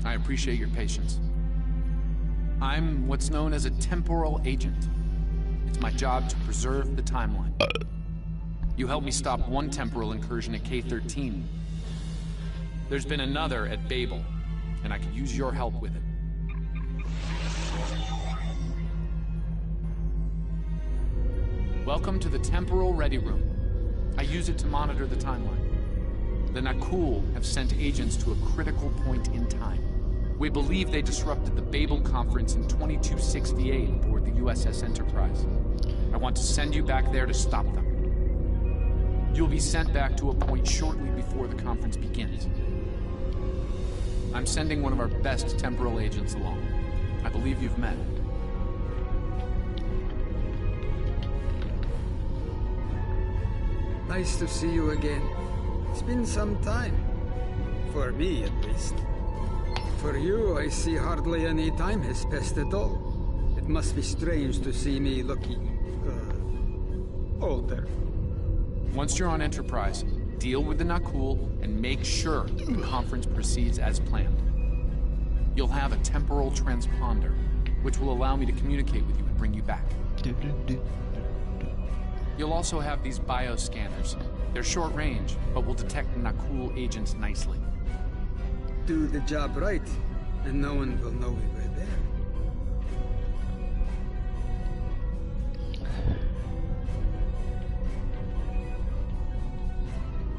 I appreciate your patience. I'm what's known as a temporal agent. It's my job to preserve the timeline. You helped me stop one temporal incursion at K-13. There's been another at Babel, and I could use your help with it. Welcome to the Temporal Ready Room. I use it to monitor the timeline. The Nakul have sent agents to a critical point in time. We believe they disrupted the Babel conference in 2268 aboard the USS Enterprise. I want to send you back there to stop them. You'll be sent back to a point shortly before the conference begins. I'm sending one of our best temporal agents along. I believe you've met. Nice to see you again. It's been some time. For me, at least. For you, I see hardly any time has passed at all. It must be strange to see me looking, older. Once you're on Enterprise, deal with the Nakul and make sure the conference proceeds as planned. You'll have a temporal transponder, which will allow me to communicate with you and bring you back. You'll also have these bioscanners. They're short range, but will detect Nakul agents nicely. Do the job right, and no one will know we were there.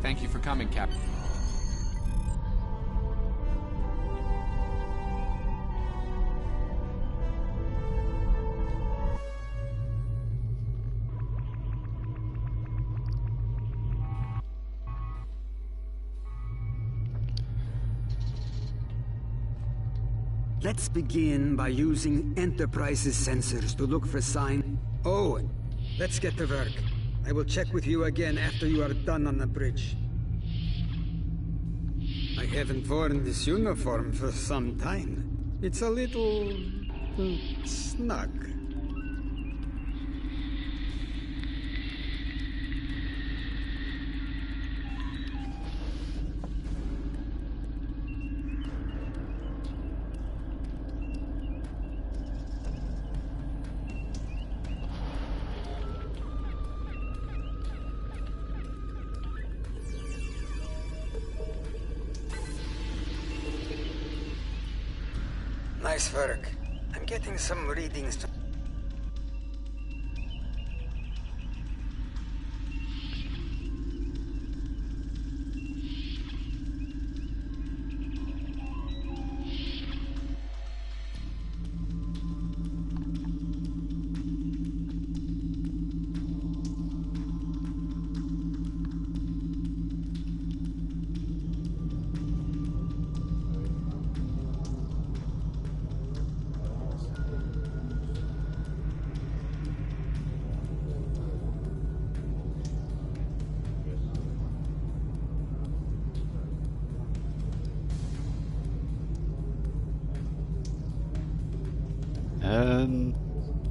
Thank you for coming, Captain. Let's begin by using Enterprise's sensors to look for sign. Oh, let's get to work. I will check with you again after you are done on the bridge. I haven't worn this uniform for some time. It's a little... snug. Nice work. I'm getting some readings to...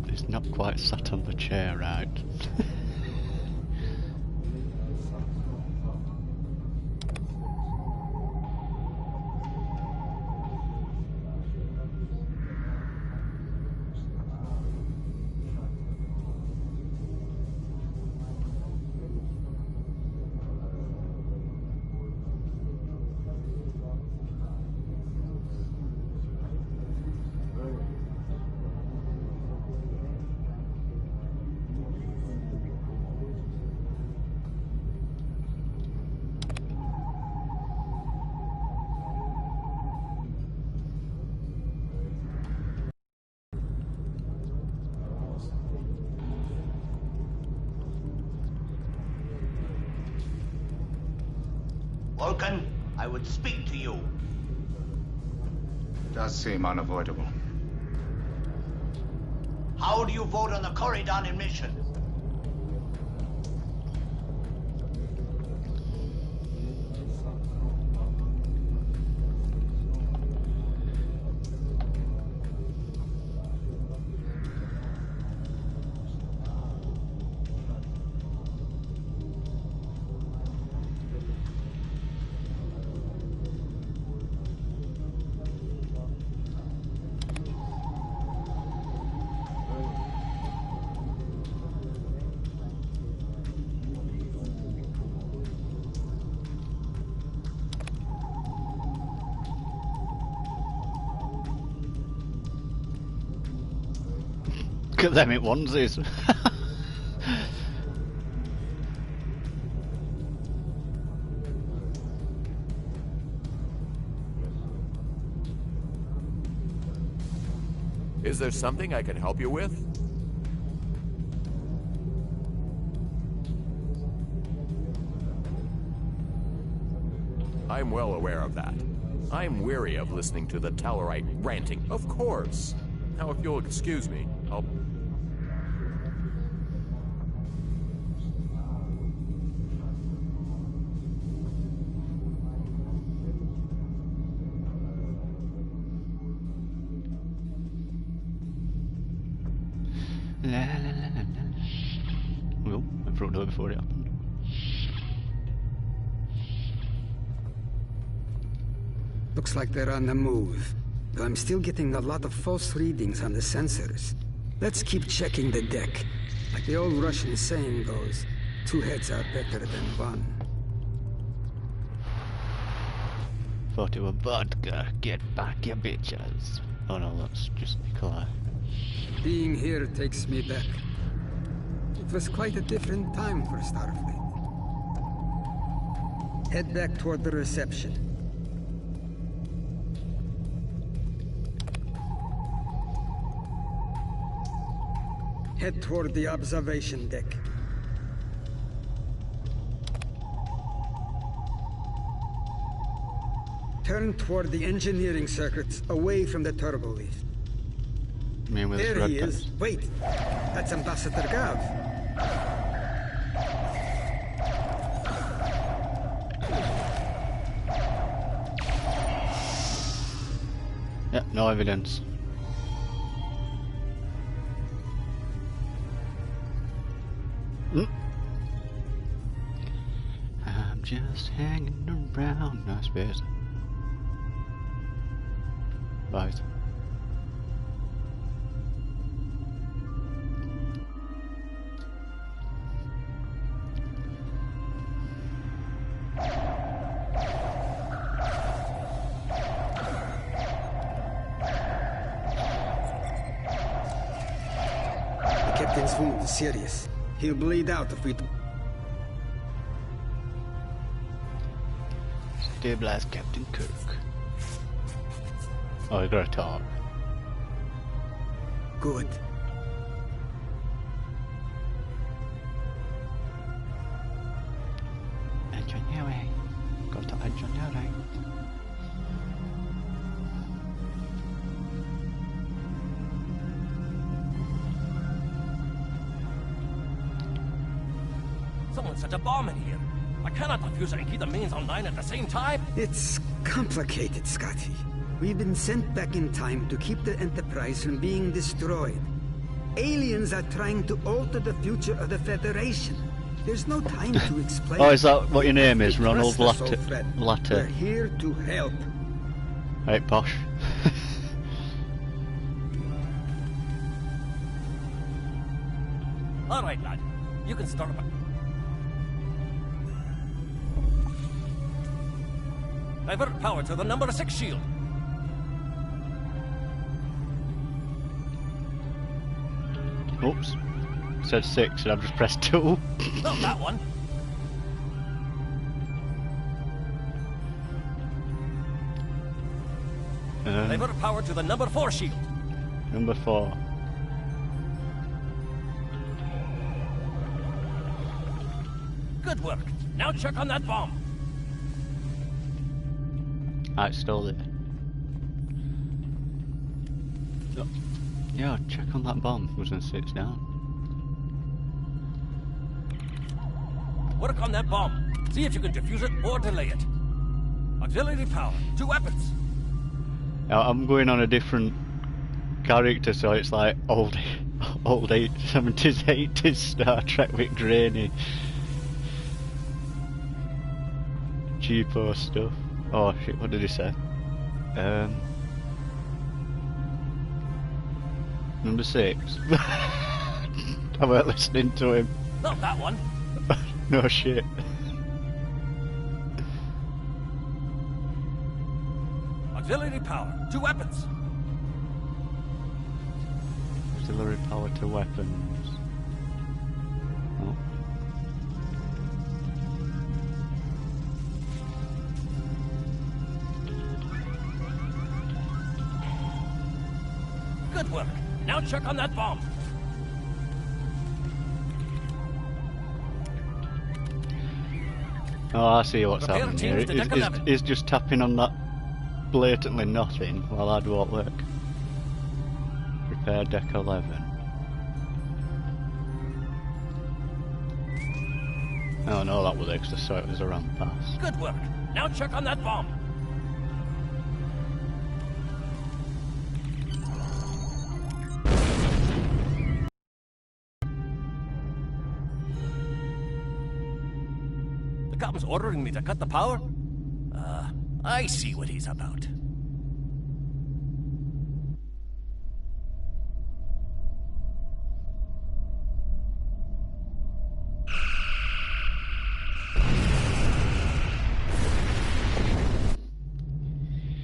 It's not quite sat on the chair right. Vulcan, I would speak to you. Does seem unavoidable. How do you vote on the Corridon mission? Look at them in onesies. Is there something I can help you with? I'm well aware of that. I'm weary of listening to the Tallarite ranting. Of course. Now, if you'll excuse me, I'll... La la la la la. Oh, I brought it over before it happened. Looks like they're on the move. Though I'm still getting a lot of false readings on the sensors. Let's keep checking the deck. Like the old Russian saying goes, 2 heads are better than 1. Thought it were vodka. Get back, you bitches. Oh no, that's just Nikolai. Being here takes me back. It was quite a different time for Starfleet. Head back toward the reception. Head toward the observation deck. Turn toward the engineering circuits, away from the turbo lift. Me with There red he is. pants. Wait, that's Ambassador Gav. Yeah, no evidence. I'm just hanging around. No space. Right. The captain's wound is serious. He'll bleed out if we... Stabilize Captain Kirk. Oh, I gotta talk. Good. Engineering. Go to engineering. Someone set a bomb in here. I cannot defuse it and keep the mains online at the same time. It's complicated, Scotty. We've been sent back in time to keep the Enterprise from being destroyed. Aliens are trying to alter the future of the Federation. There's no time to explain. Oh, is that what your name is? Trust Ronald us, old friend. We're Latter. here to help. Right, posh. All right, lad. You can start up. Divert power to the number 6 shield. Oops. It said 6 and I've just pressed 2. Not that one. Divert power to the number 4 shield. Number 4. Good work. Now check on that bomb. Ah, it's still there. No. Yeah, check on that bomb. I was gonna say it's down. Work on that bomb. See if you can defuse it or delay it. Auxiliary power. 2 weapons. Now, I'm going on a different character, so it's like old 70s, 80s Star Trek with grainy, cheapo stuff. Oh shit, what did he say? Number 6. I weren't listening to him. Not that one. No shit. Auxiliary power. 2 weapons. Auxiliary power to weapons. Oh. Good work. Now check on that bomb. Oh, I see what's Repair happening here. teams to deck 11. He's just tapping on that blatantly nothing while I'd won't work. Repair deck 11. Oh no, that was extra, so it was a ramp pass. Good work. Now check on that bomb. The captain's ordering me to cut the power? I see what he's about.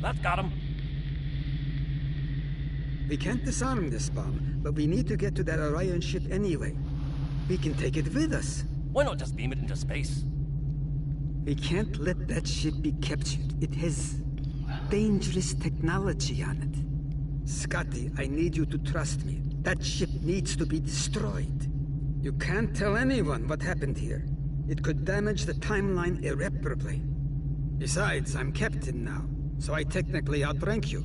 That got him. We can't disarm this bomb, but we need to get to that Orion ship anyway. We can take it with us. Why not just beam it into space? We can't let that ship be captured. It has dangerous technology on it. Scotty, I need you to trust me. That ship needs to be destroyed. You can't tell anyone what happened here. It could damage the timeline irreparably. Besides, I'm captain now, so I technically outrank you.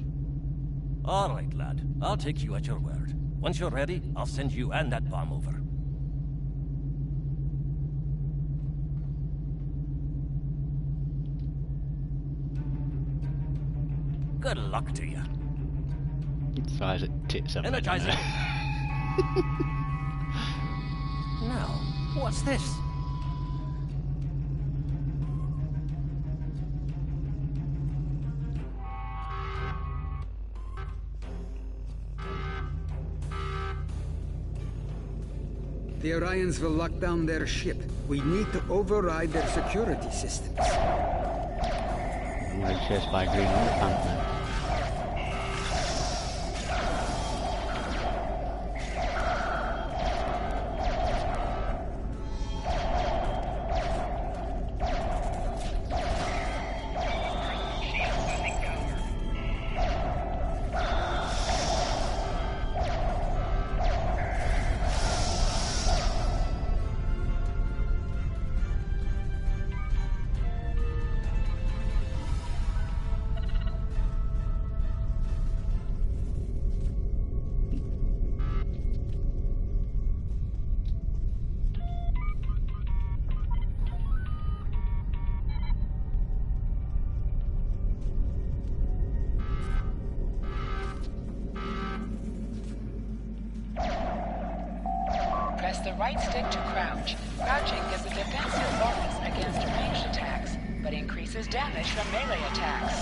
All right, lad. I'll take you at your word. Once you're ready, I'll send you and that bomb over. Good luck to you. Size at tits. Energizing. Now, what's this? The Orions will lock down their ship. We need to override their security systems. I'm going to chase by Green Panther. Press the right stick to crouch. Crouching gives a defensive bonus against ranged attacks, but increases damage from melee attacks.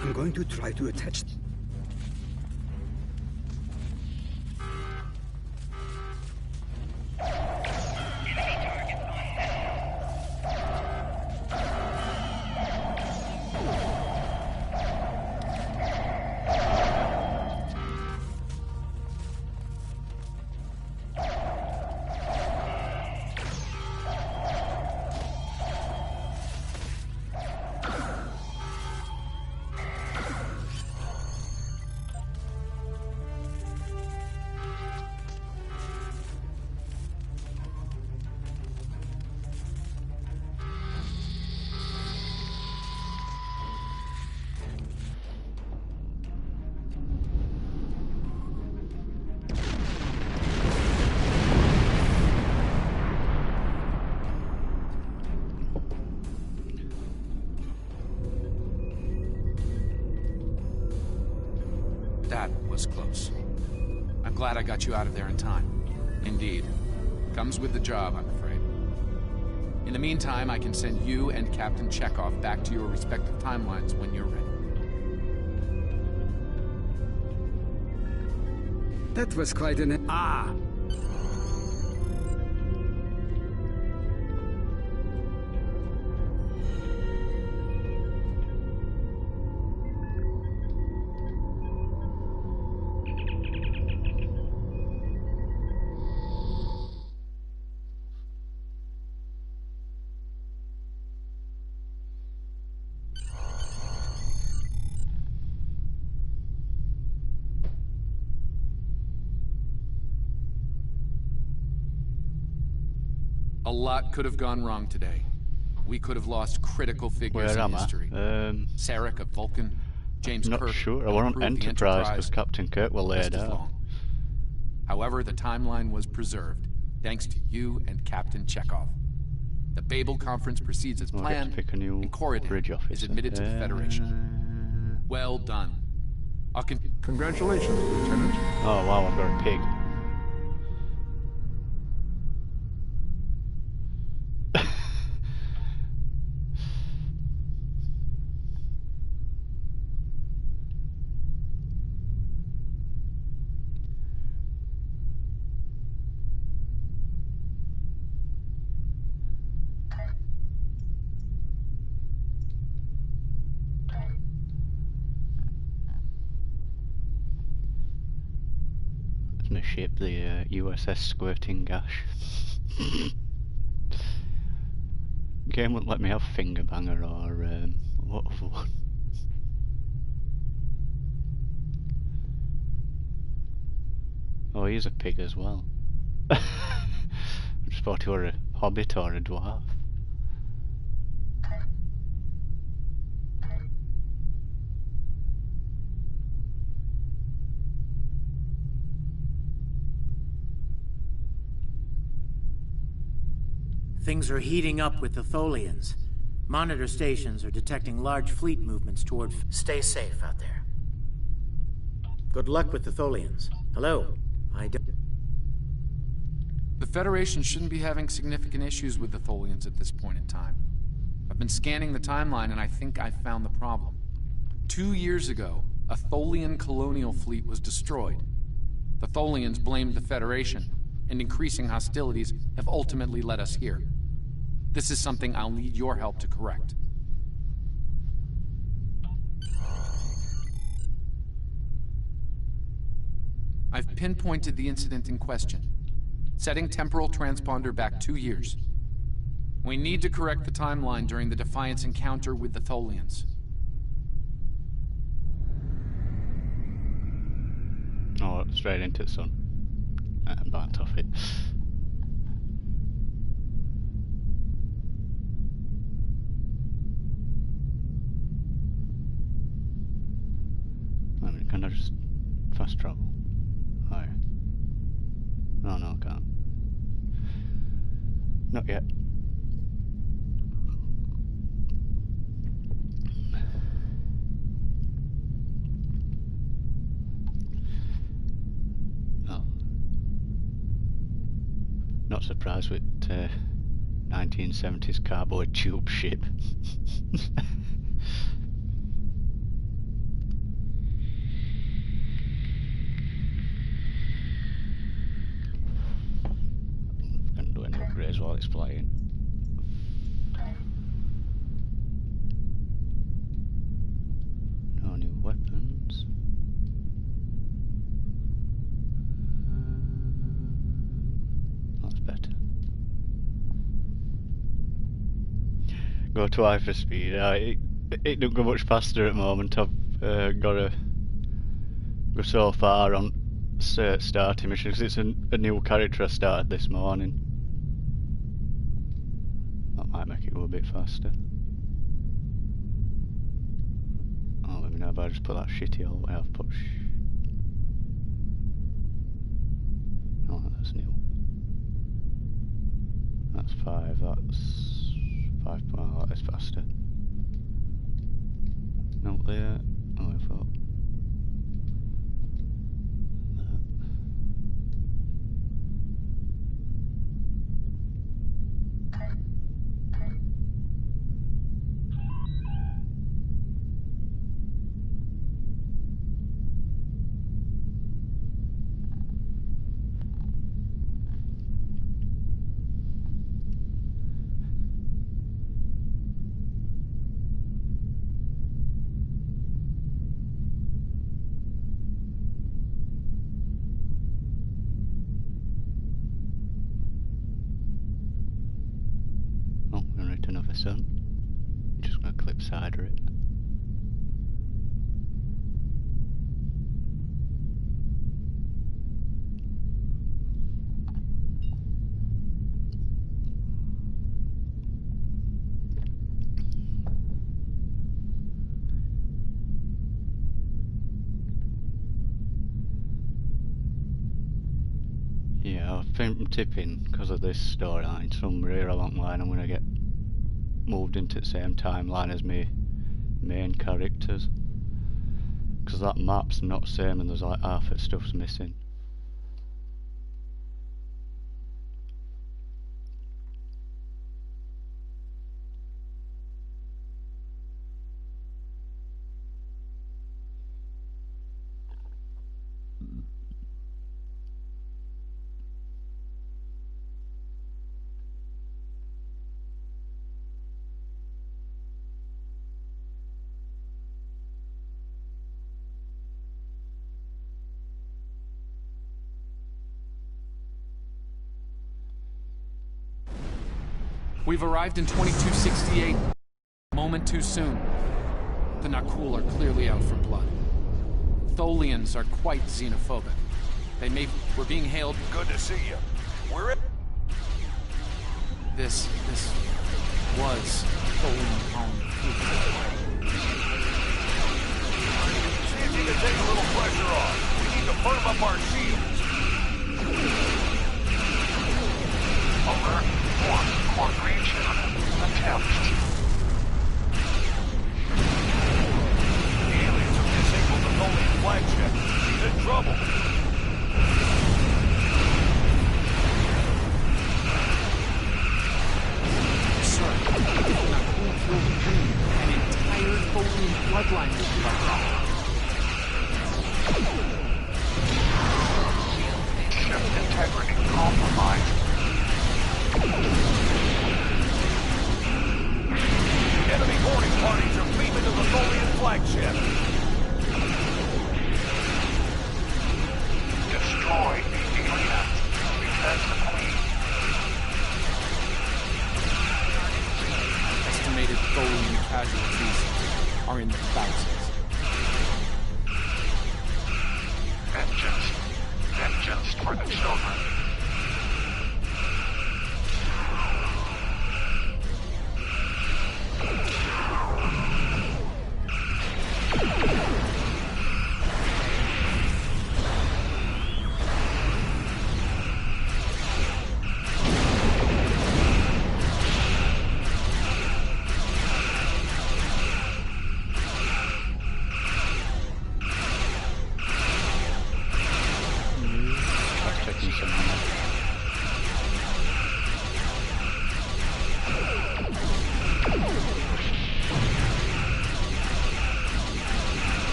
I'm going to try to attach... was close. I'm glad I got you out of there in time. Indeed. Comes with the job, I'm afraid. In the meantime, I can send you and Captain Chekhov back to your respective timelines when you're ready. That was quite an... Ah! A lot could have gone wrong today. We could have lost critical figures Where in am I? history. Sarek of Vulcan, James Not Kirk. sure. I who wasn't improved the Enterprise because Captain Kirk will lay just it as out. long. However, the timeline was preserved, thanks to you and Captain Chekhov. The Babel Conference proceeds as We'll get to planned, pick a new and Corridon bridge officer. is admitted to the Federation. Well done. Congratulations, Lieutenant. Oh wow, I've got a pig. My ship, the USS Squirting Gash. Game wouldn't let me have Fingerbanger or what other one? Oh, he's a pig as well. I just thought he were a hobbit or a dwarf. Things are heating up with the Tholians. Monitor stations are detecting large fleet movements toward... Stay safe out there. Good luck with the Tholians. Hello. The Federation shouldn't be having significant issues with the Tholians at this point in time. I've been scanning the timeline and I think I've found the problem. 2 years ago, a Tholian colonial fleet was destroyed. The Tholians blamed the Federation, and increasing hostilities have ultimately led us here. This is something I'll need your help to correct. I've pinpointed the incident in question, setting temporal transponder back 2 years. We need to correct the timeline during the Defiance encounter with the Tholians. Oh, straight into the sun. And backed off it. I mean, can I just fast travel? Higher. Oh no, I can't. Not yet. Oh. Not surprised with 1970s cardboard tube ship. Can do any upgrades while it's flying. No new weapons. That's better. Go to hyperspeed. It don't go much faster at the moment. I've got to go so far on starting mission because it's a new character I started this morning. That might make it go a bit faster. Oh, let me know if I just put that shitty all the way I've put. Oh, that's new. That's 5. That's 5. Oh, that's faster. No, there. Oh, I thought. son. I'm just gonna clip cider it. Yeah, I think I'm tipping because of this storyline. Somewhere along the line I'm gonna get moved into the same timeline as me main characters. Because that map's not the same and there's like half its stuff's missing. We've arrived in 2268. A moment too soon. The Nakul are clearly out for blood. Tholians are quite xenophobic. We're being hailed. Good to see you. We're in. This was Tholian colony. See if you can take a little pressure off. We need to firm up our shields. Over. Coordination attempt. The aliens have disabled the Tholian flagship. She's in trouble. Sir, Nakul killed the Queen. An entire Tholian bloodline will be wiped out. Ship integrity compromised. Enemy boarding parties are beaming to the Tholian flagship. Destroy the alien. Defend the Queen. Estimated Tholian casualties are in the thousands. Vengeance for the children.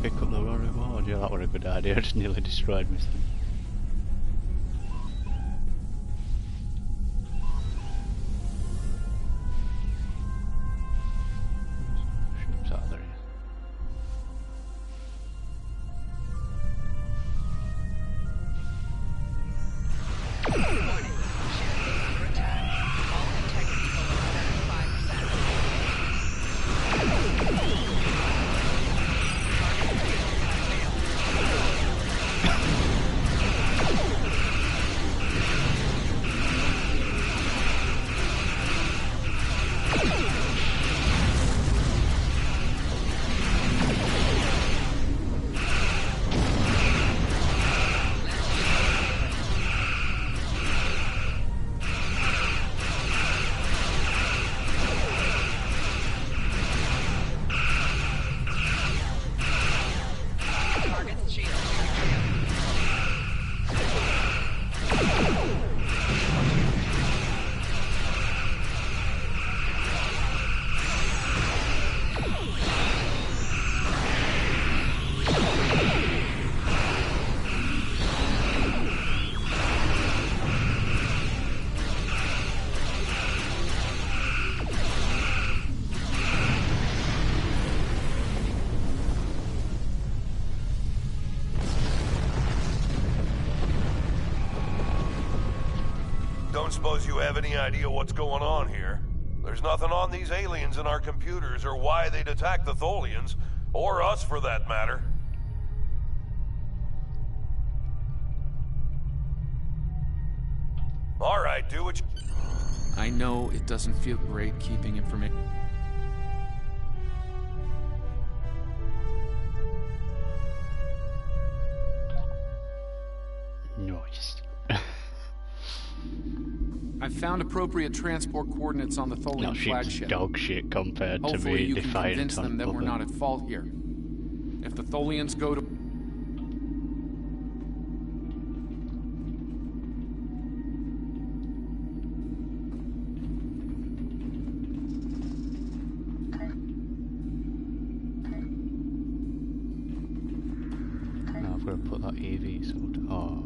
Pick up the reward. Yeah, that was a good idea. I just nearly destroyed me. Ships out there. don't suppose you have any idea what's going on here. There's nothing on these aliens in our computers or why they'd attack the Tholians, or us for that matter. Alright, do what you... I know it doesn't feel great keeping information. Nice. I found appropriate transport coordinates on the Tholian No, she's flagship. dog shit compared to Hopefully being you can defiant convince on them that we're public. not at fault here. If the Tholians go to... No, I've got to put that EV sort of... Oh,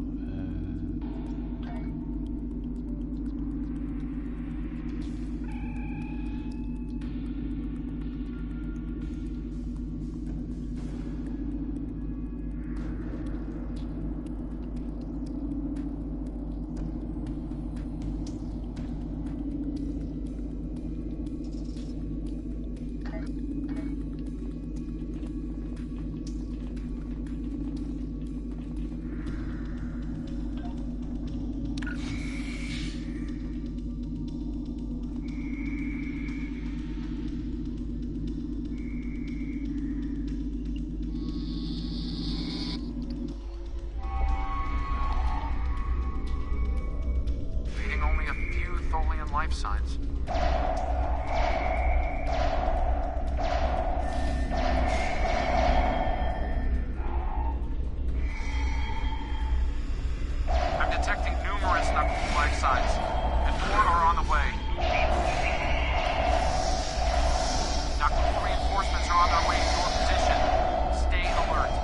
Reading only a few Tholian life signs. I'm detecting numerous knuckle life signs, and more are on the way. Knuckle reinforcements are on their way to your position. Stay alert.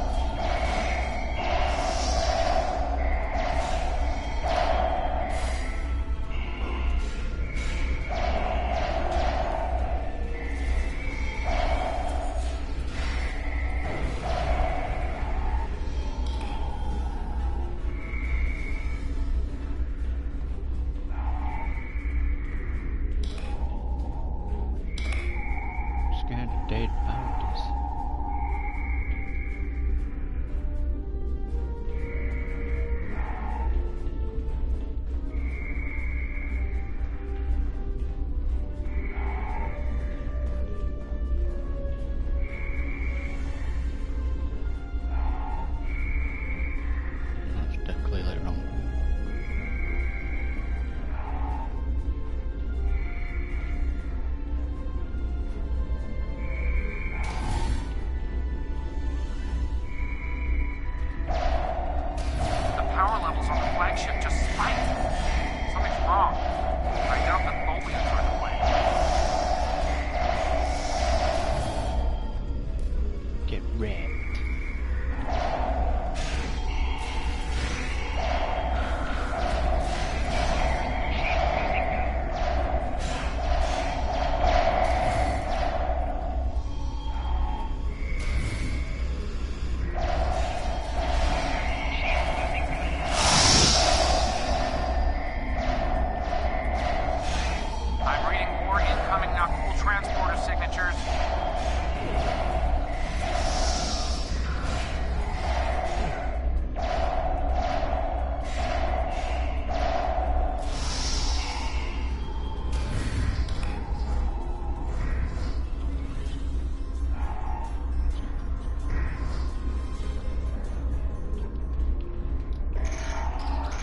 scared of dead bodies. That's clearly wrong. The power levels on the flagship just spiked. Something's wrong. I doubt the Tholians are in the way. Get wrecked. I'm reading more incoming Nakul transporter signatures.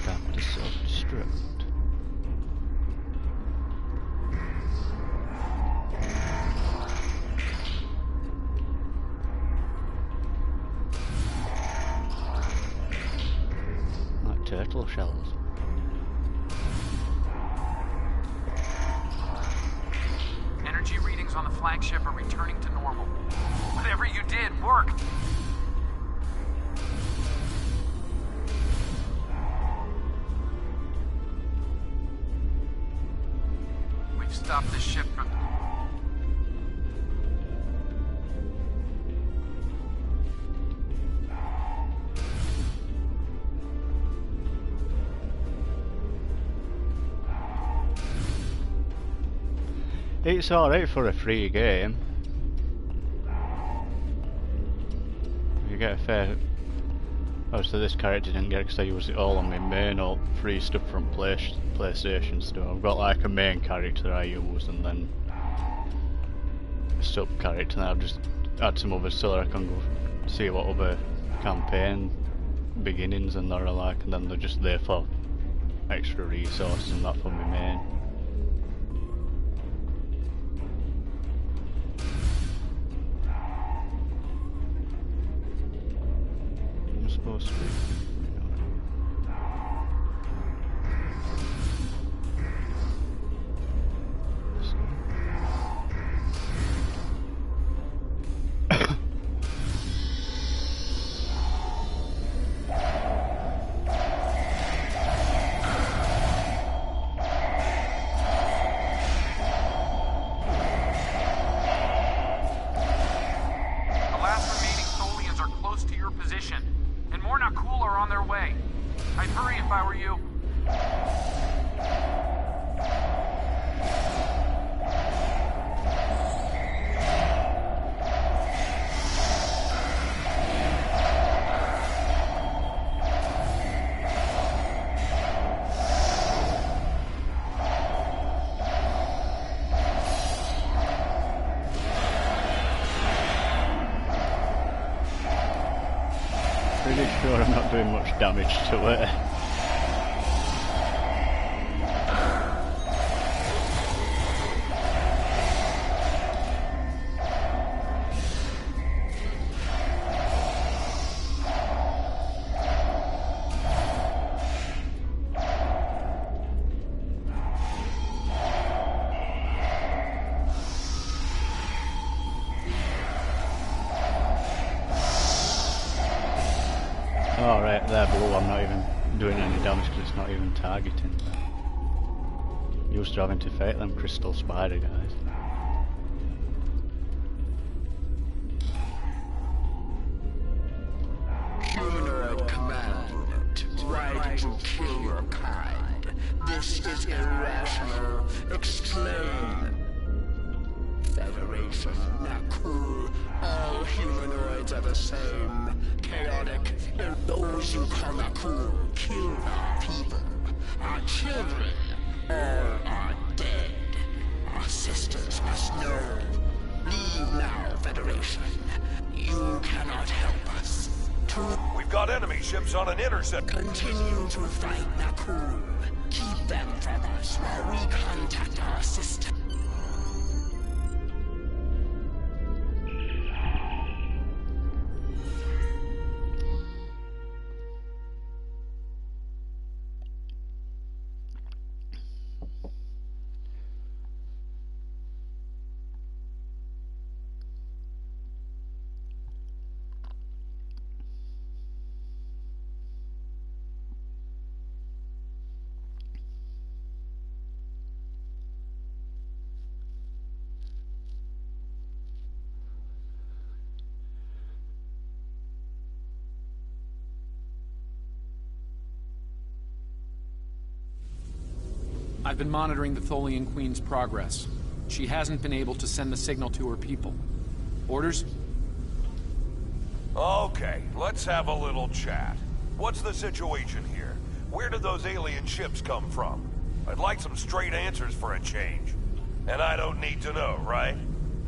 Time to self-destruct. Like turtle shells. Energy readings on the flagship are returning to normal. Whatever you did worked. We've stopped the ship from... It's alright for a free game. You get a fair... Obviously this character didn't get it because I use it all on my main or free stuff from PlayStation stuff. I've got like a main character I use and then a sub character, and I've just add some others so that I can go see what other campaign beginnings and that are like, and then they're just there for extra resources and that for my main. I'm supposed to be. Pretty sure I'm not doing much damage to it. Oh right, there below I'm not even doing any damage because it's not even targeting. Used to having to fight them crystal spider guys. Humanoid command unit, right to kill your kind. This is irrational. Explain. Federation, not cool. All humanoids are the same. Chaotic. Those you call not cool kill our people. Our children, all are dead. Our sisters must know. Leave now, Federation. You cannot help us. We've got enemy ships on an intercept. Continue to fight Nakul. Keep them from us while we contact our sister. I've been monitoring the Tholian Queen's progress. She hasn't been able to send the signal to her people. Orders? Okay, let's have a little chat. What's the situation here? Where did those alien ships come from? I'd like some straight answers for a change. And I don't need to know, right?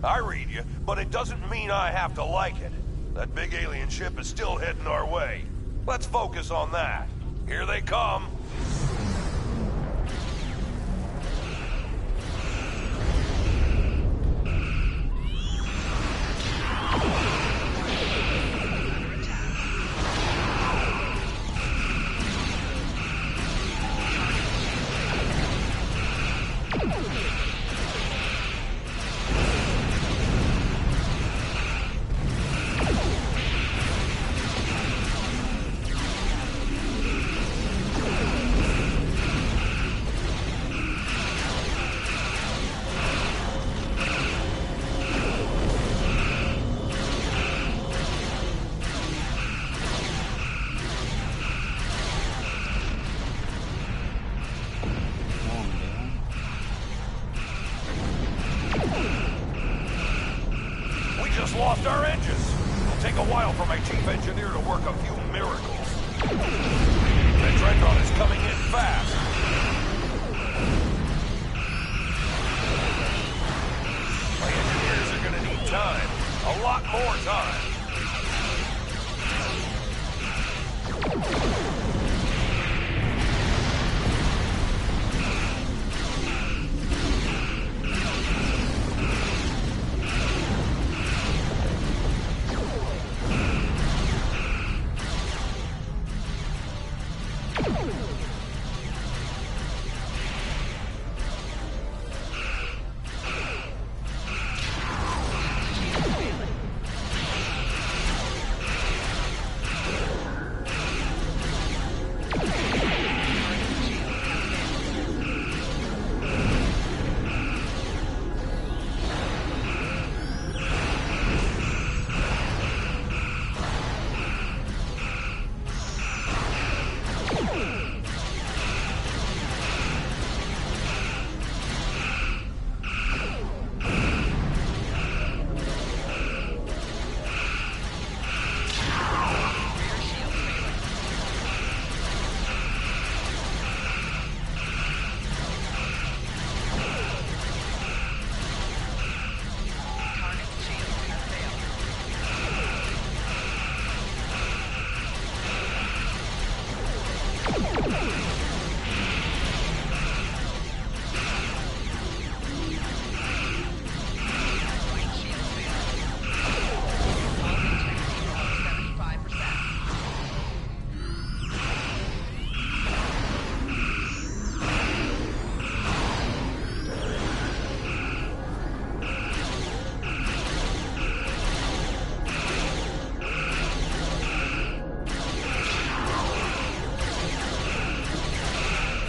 I read you, but it doesn't mean I have to like it. That big alien ship is still heading our way. Let's focus on that. Here they come.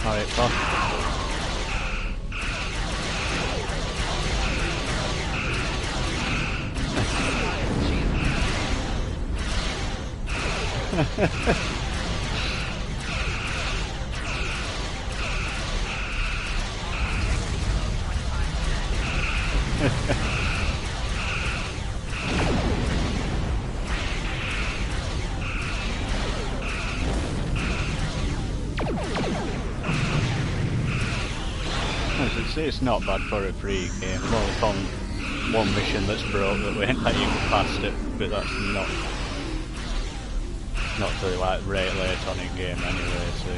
Alright, fuck. It's not bad for a free game. I've only found one mission that's broke that we ain't let you get past it, but that's not till like right late on in game anyway, so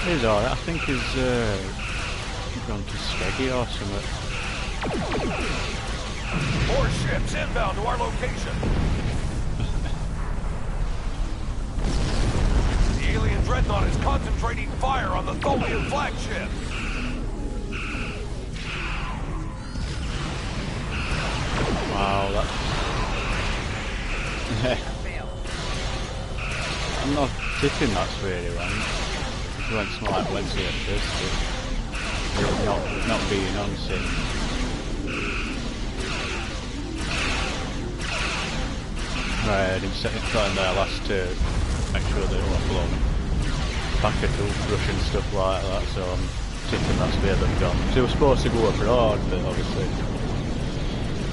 he's alright. I think he's gone to Skeggy or something. More ships inbound to our location. The alien dreadnought is concentrating fire on the Tholian flagship. Wow, that's... I'm not tipping that's where he went. He went something like Wednesday at first, but not being on since. Right, I didn't set it in there last to make sure they weren't blown back at Rush and stuff like that, so I'm thinking that's where they've gone. They were supposed to go abroad, but obviously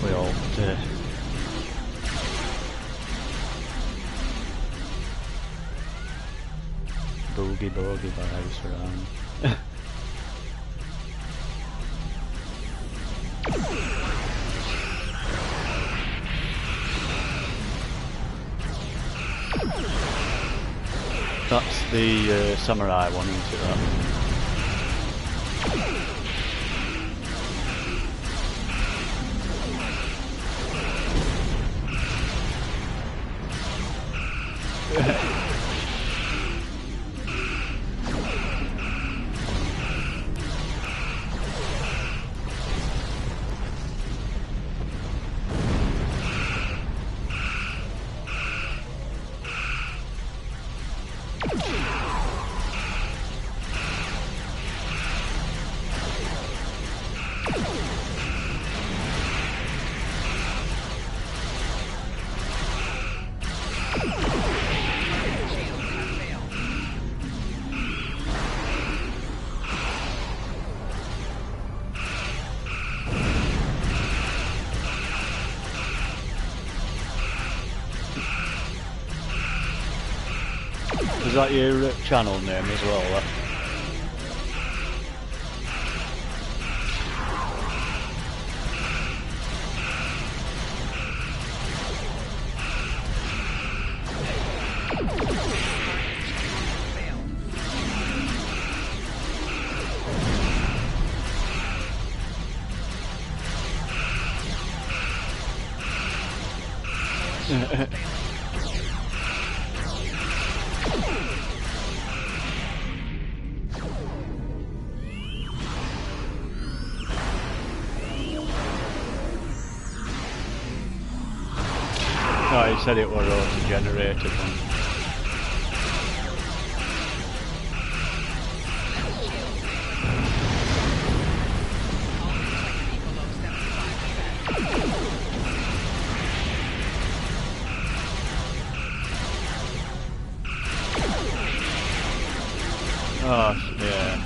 we all boogie vibes around. That's the samurai one, isn't it? That? Is that your channel name as well? No, he said it was auto-generated. Oh, yeah.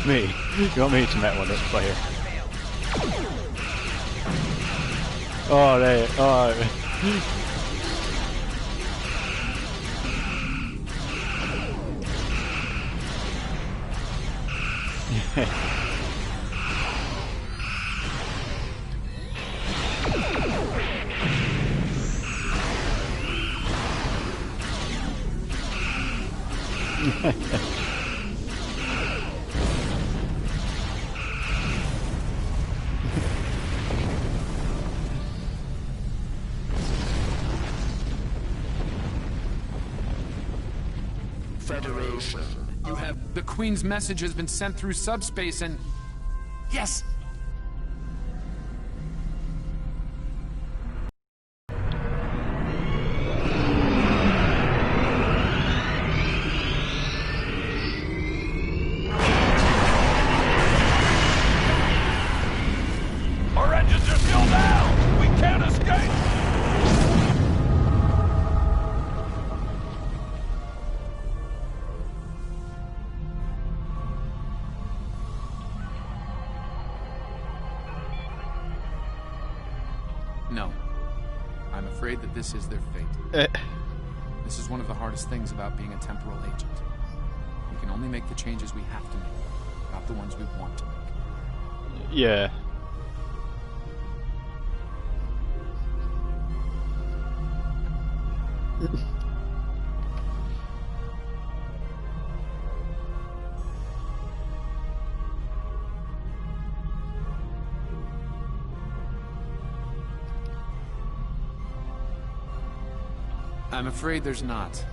Me? You want me to make one up for you? Oh, right. Oh. Federation, you have... The Queen's message has been sent through subspace and... Yes! Our engines are still down! We can't escape! No. I'm afraid that this is their fate. This is one of the hardest things about being a temporal agent. We can only make the changes we have to make, not the ones we want to make. Yeah. I'm afraid there's not.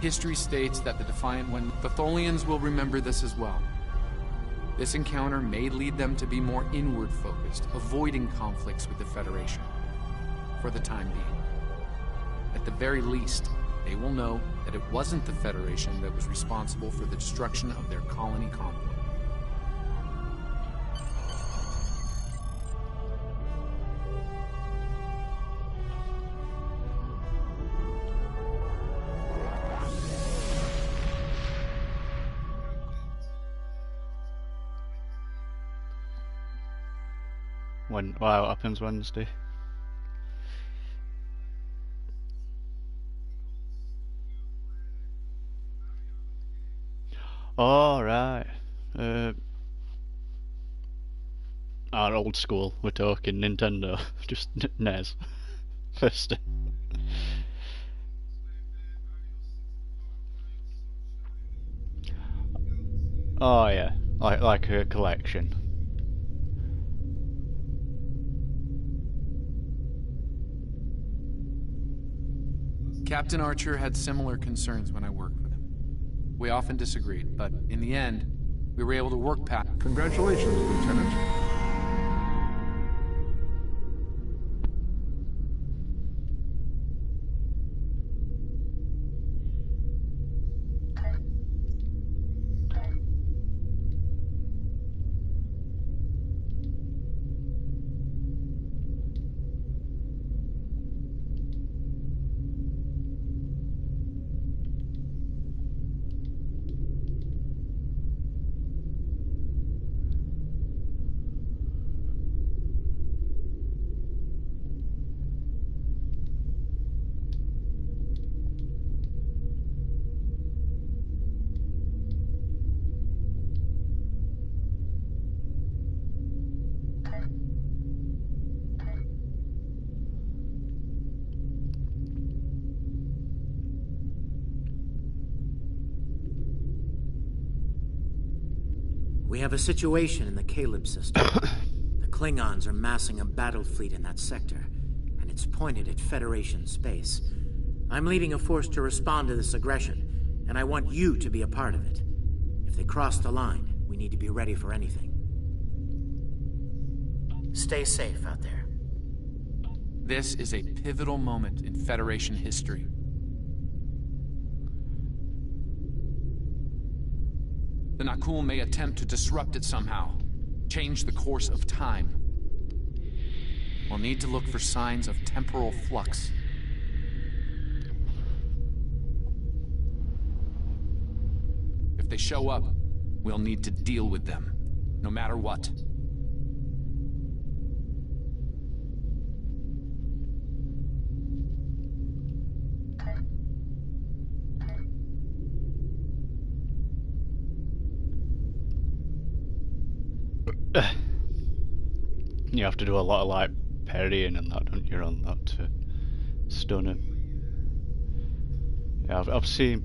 History states that the Defiant One, the Tholians will remember this as well. This encounter may lead them to be more inward-focused, avoiding conflicts with the Federation. For the time being. At the very least, they will know that it wasn't the Federation that was responsible for the destruction of their colony convoy. What happens Wednesday? Oh, right. Our old school, we're talking Nintendo, just NES. First. Oh yeah, like a collection. Captain Archer had similar concerns when I worked with him. We often disagreed, but in the end, we were able to work past... Congratulations, Lieutenant. We have a situation in the Caleb system. The Klingons are massing a battle fleet in that sector, and it's pointed at Federation space. I'm leading a force to respond to this aggression, and I want you to be a part of it. If they cross the line, we need to be ready for anything. Stay safe out there. This is a pivotal moment in Federation history. The Nakul may attempt to disrupt it somehow, change the course of time. We'll need to look for signs of temporal flux. If they show up, we'll need to deal with them, no matter what. You have to do a lot of like parrying and that, don't you, on that to stun him. Yeah, I've seen.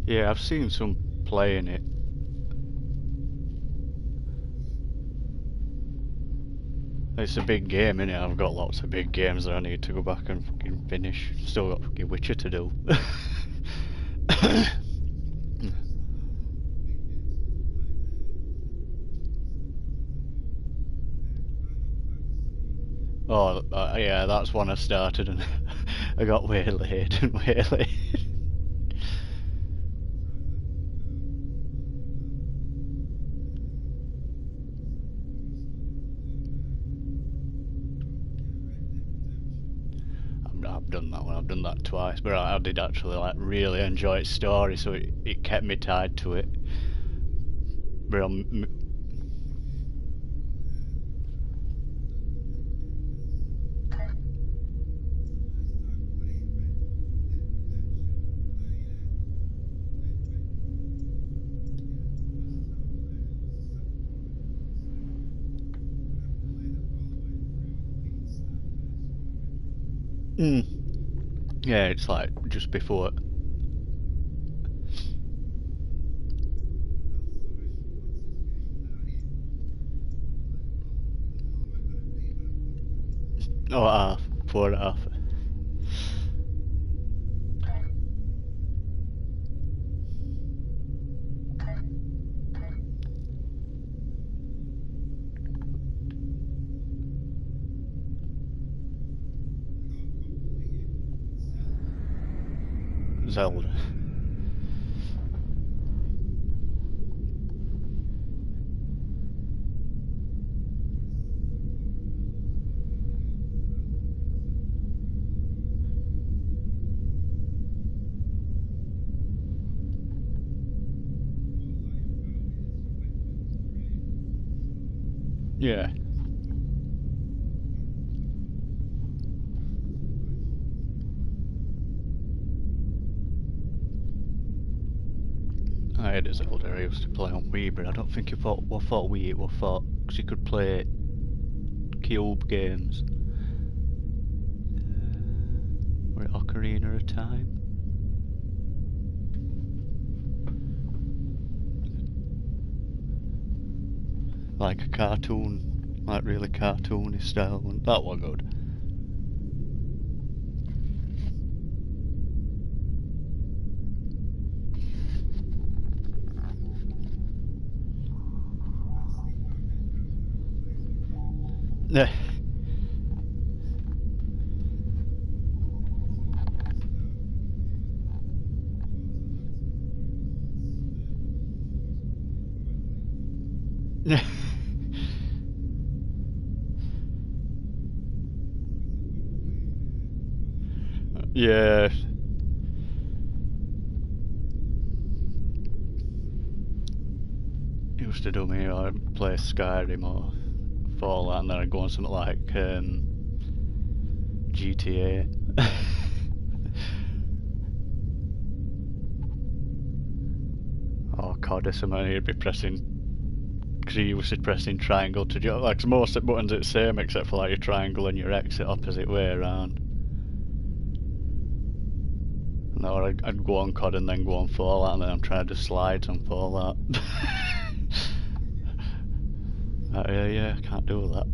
Yeah, I've seen some playing it. It's a big game, innit? I've got lots of big games that I need to go back and fucking finish. Still got fucking Witcher to do. Oh, yeah, that's when I started and I got waylaid and waylaid. I've done that one, I've done that twice, but I did actually like really enjoy its story, so it kept me tied to it. But yeah, it's like just before. Oh, half, 4.5. Zelda. Yeah. I had a Zelda I used to play on Wii, but I don't think it thought Wii, it was thought because you could play cube games. Or Ocarina of Time. Like a cartoon, like really cartoony style, and that was good. Yeah. Yeah. Used to do me like play Skyrim or Fallout, and then I'd go on something like GTA. Or COD or something, you'd be pressing, because you used to pressing triangle to jump, like most buttons are the same except for like your triangle and your exit opposite way around. Or I'd go on COD and then go on Fallout, and then I'm trying to do slides on Fallout. Yeah, I can't do that.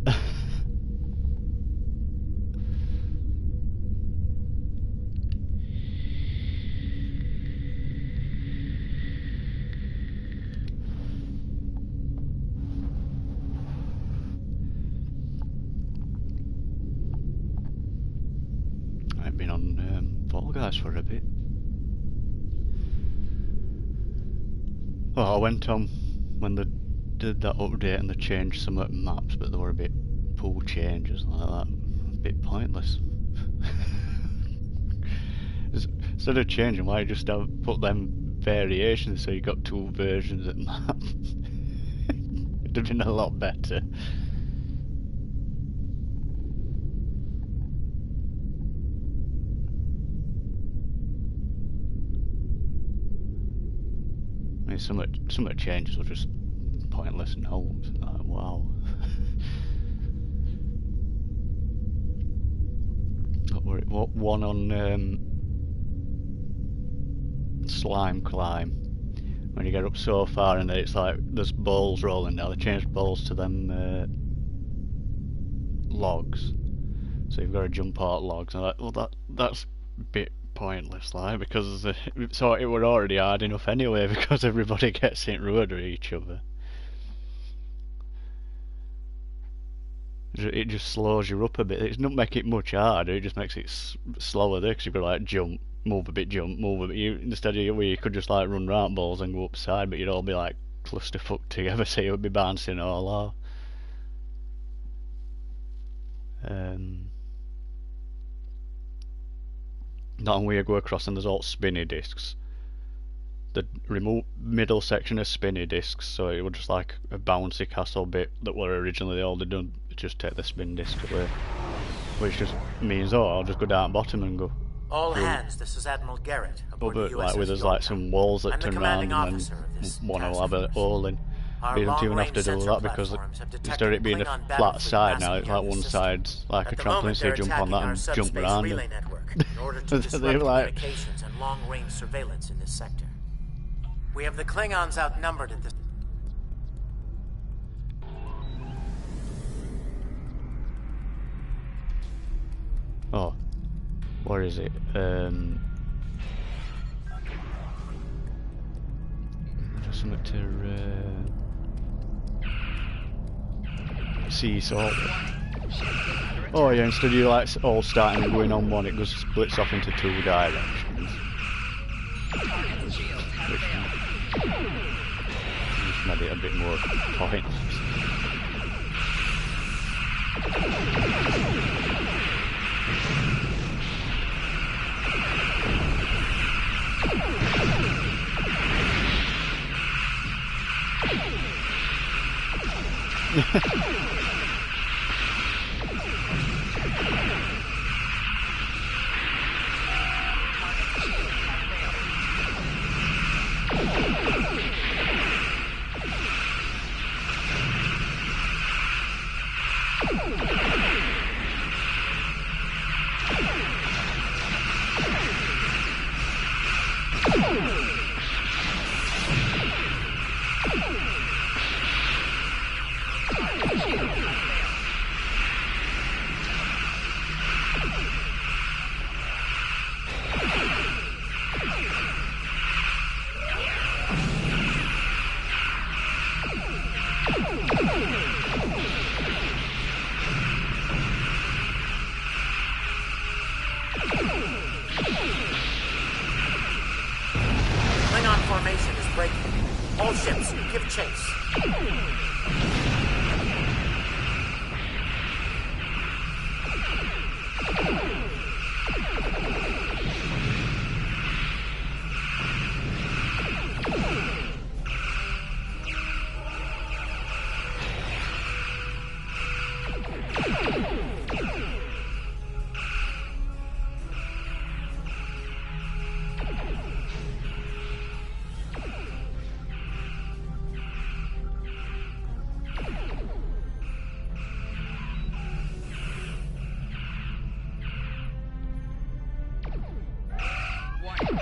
I've been on Fall Guys for a bit. Well, I went on when they did that update and they changed some of the maps, but they were a bit pool changes like that. A bit pointless. Instead of changing, why just put them variations so you got 2 versions of the map? It'd have been a lot better. I mean, some of the changes were just pointless notes. Like, wow. One on Slime Climb. When you get up so far and it's like there's balls rolling down. They changed balls to them logs, so you've got to jump out logs. And I'm like, well, that's a bit pointless, like, because so it were already hard enough anyway because everybody gets in road with each other. It just slows you up a bit. It doesn't make it much harder. It just makes it slower there because you've got to like jump, move a bit, move a bit. Instead of where you could just like run round balls and go upside, but you'd all be like clusterfucked together, so you would be bouncing all off. Not only you go across and there's all spinny discs. The remote middle section is spinny discs, so it was just like a bouncy castle bit that were originally all they done. Just take the spin disc away, which just means I'll just go down bottom and go. All hands, this is Admiral Garrett. But like with there's like some walls that turn around and then one will have a hole in. But you don't even have to do that because instead of it being a flat side now, it's like one side's like a trampoline, so you jump on that and jump around. In order to disrupt communications and long-range surveillance in this sector. We have the Klingons outnumbered at this. Oh, what is it? Just something to sea salt. Oh yeah, instead of you like all starting and going on one, it goes splits off into 2 directions. Which just made it a bit more pointless. Klingon formation is breaking. All ships, give chase.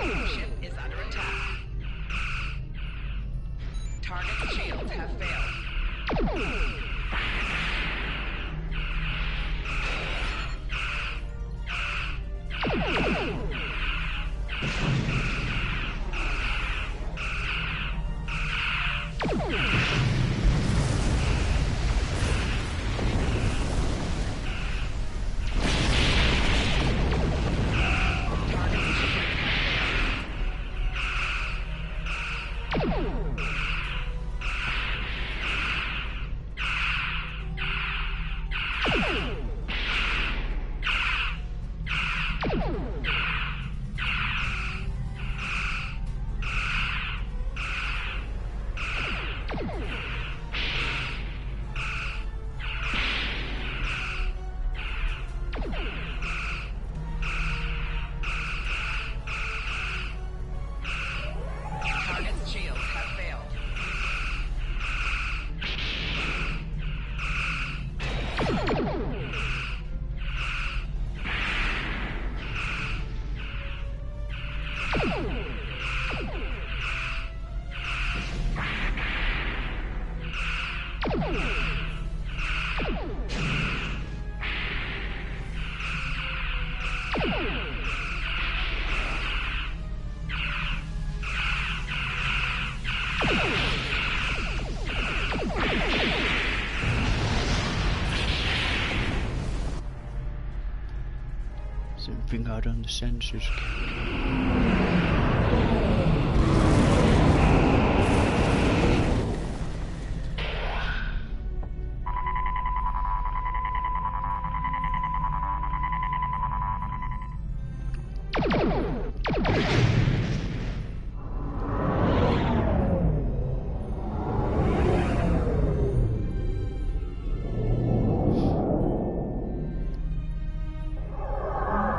Ship is under attack. Target's shields have failed. Target's shields have failed. Something out on the sensors.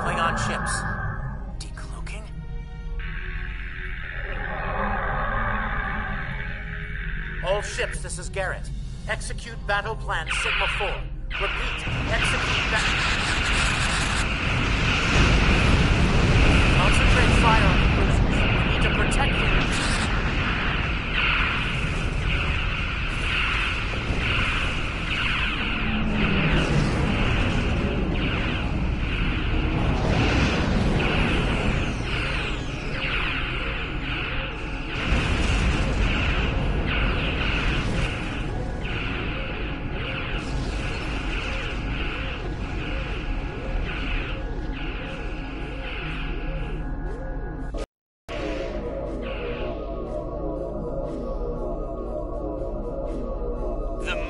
Klingon ships. Decloaking? All ships, this is Garrett. Execute battle plan Sigma 4. Repeat, execute Concentrate fire on the cruisers. We need to protect them.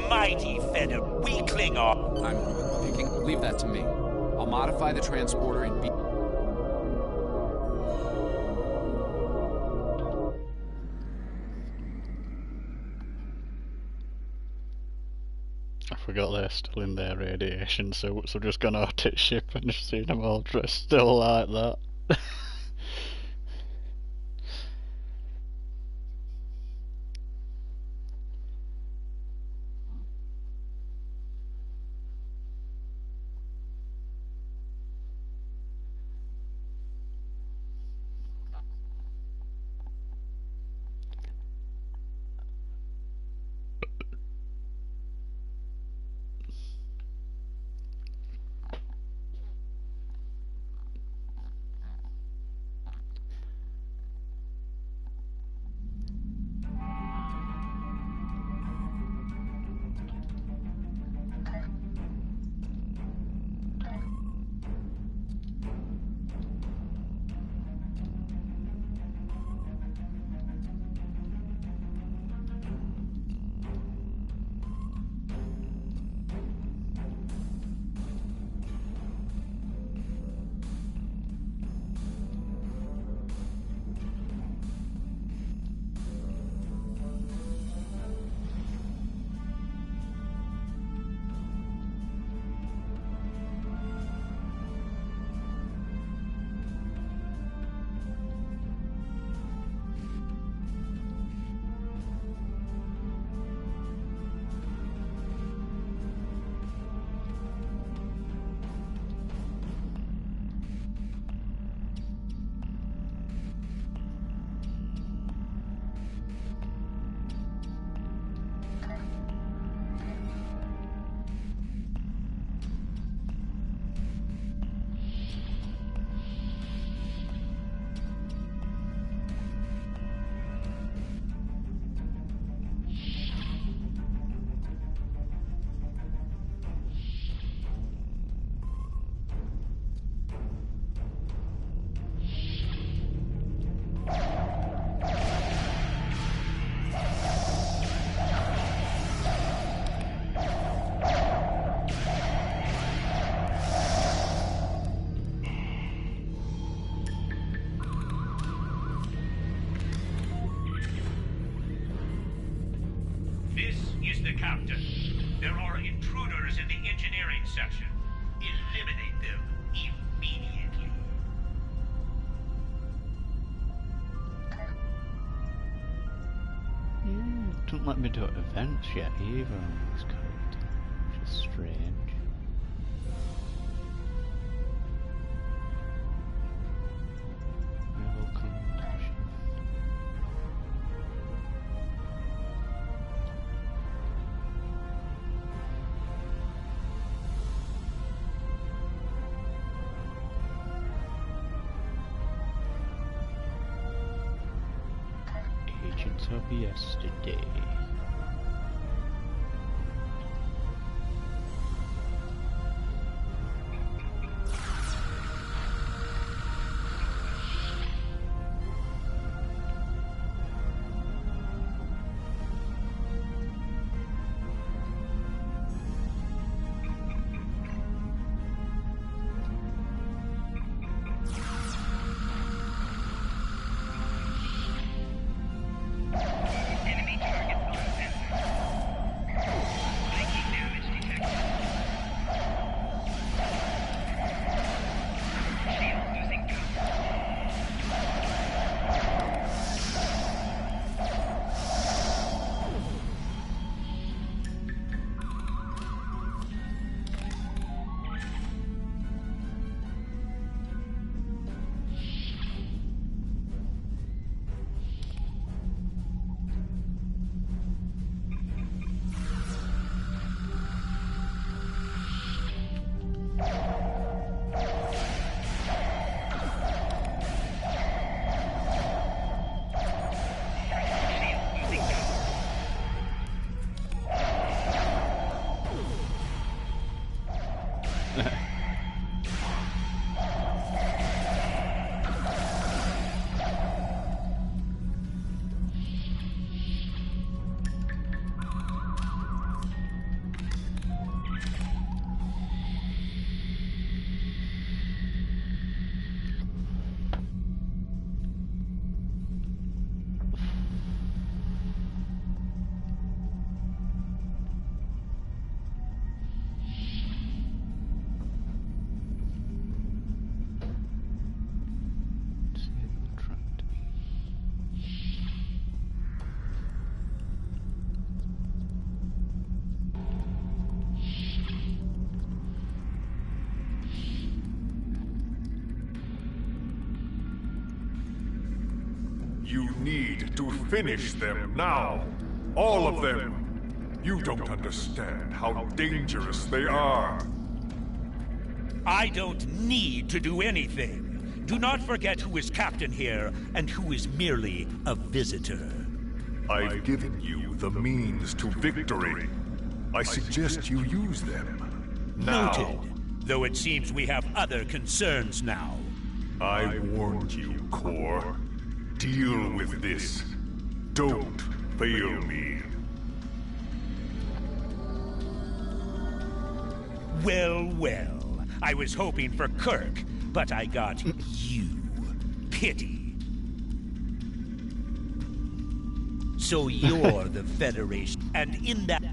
Mighty fed a weakling off. I'm picking. Leave that to me. I'll modify the transporter and be. I forgot they're still in their radiation suits, so just gone out at ship and just seen them all dressed still like that. won't let me do events yet either on this character, which is strange. Agents of yesterday. You need to finish them now. All of them. You don't understand how dangerous they are. I don't need to do anything. Do not forget who is captain here and who is merely a visitor. I've given you the means to victory. I suggest you use them. Now. Noted. Though it seems we have other concerns now. I warned you, Core. Deal with this. Don't fail me. Well, well. I was hoping for Kirk, but I got you. Pity. So you're the Federation, and in that...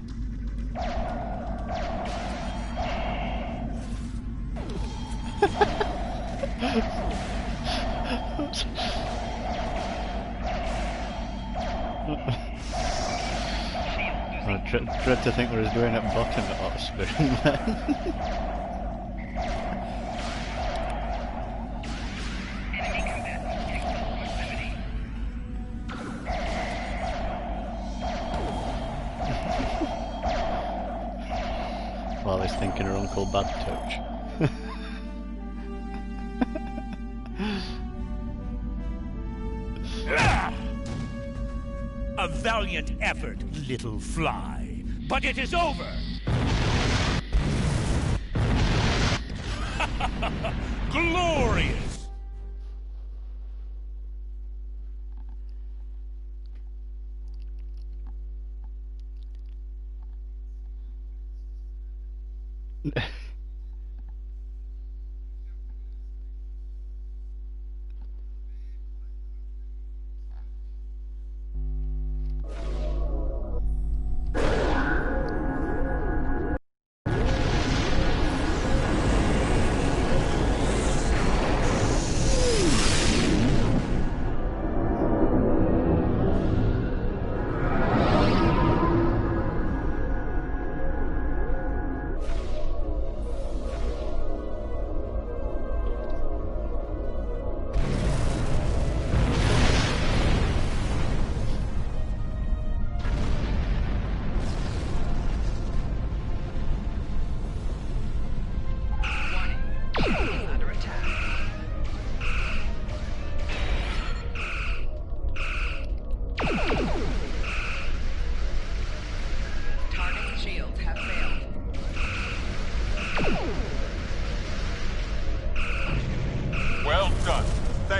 I dread to think what he's doing at bottom at Oxford. While he's thinking her Uncle Bad Touch. A valiant effort, little fly. But it is over! Glorious!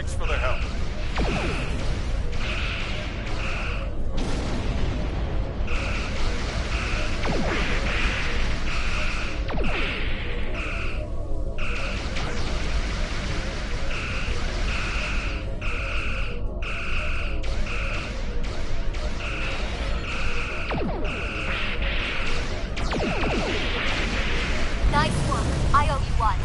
Thanks for the help. Nice work. I owe you one.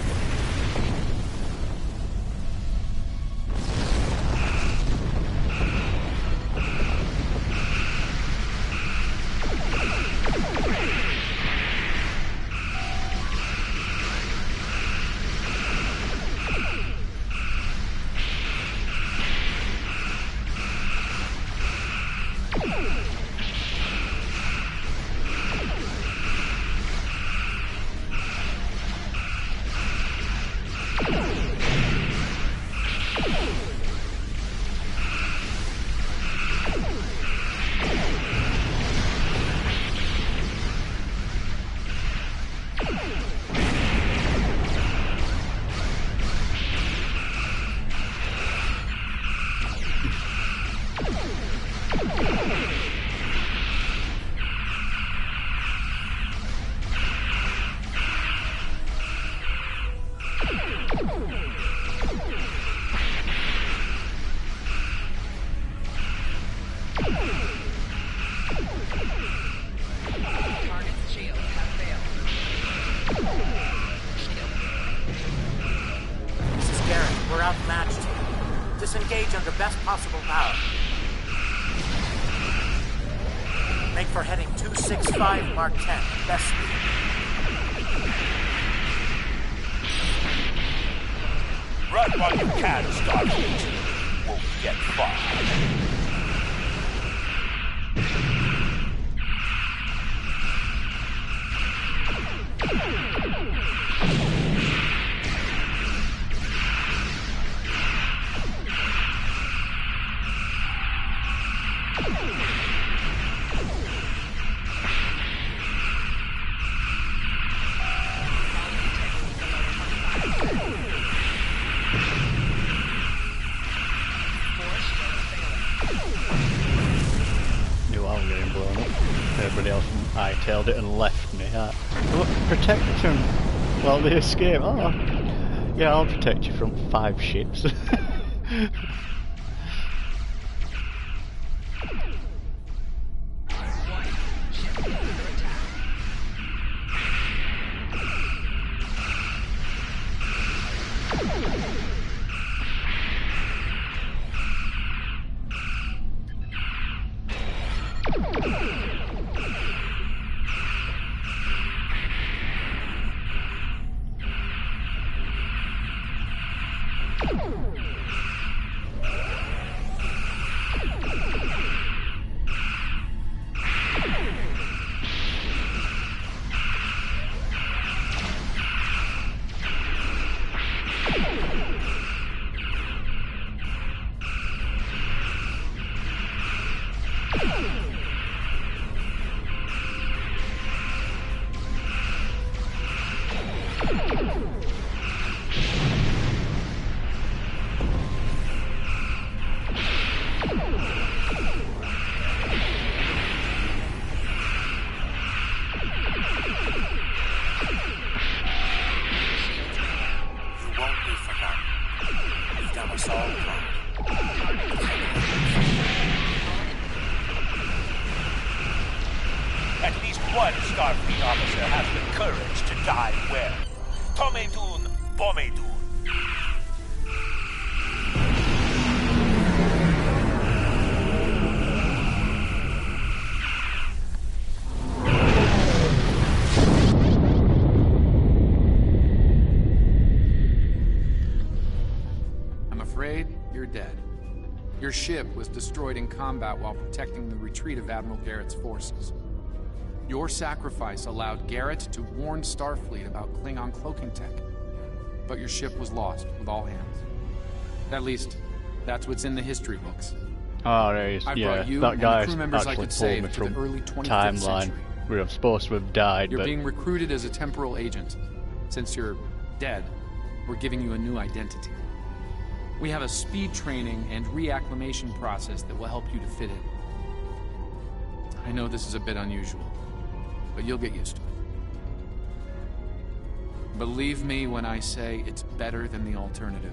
Disengage under best possible power. Make for heading 265 Mark 10. Best speed. Run while you can, Starfleet. Won't get far. Everybody else hightailed it and left me. Look, protect them while they escape. Oh, yeah, I'll protect you from 5 ships. At least one Starfleet officer has the courage to die well. Tomedun Bomedun. I'm afraid you're dead. Your ship was destroyed in combat while protecting the retreat of Admiral Garrett's forces. Your sacrifice allowed Garrett to warn Starfleet about Klingon cloaking tech, but your ship was lost with all hands. At least, that's what's in the history books. Oh, there he is. Yeah, that guy's actually pulled me from timeline where I'm supposed to have died. You're being recruited as a temporal agent. Since you're dead, we're giving you a new identity. We have a speed training and reacclimation process that will help you to fit in. I know this is a bit unusual, but you'll get used to it. Believe me when I say it's better than the alternative.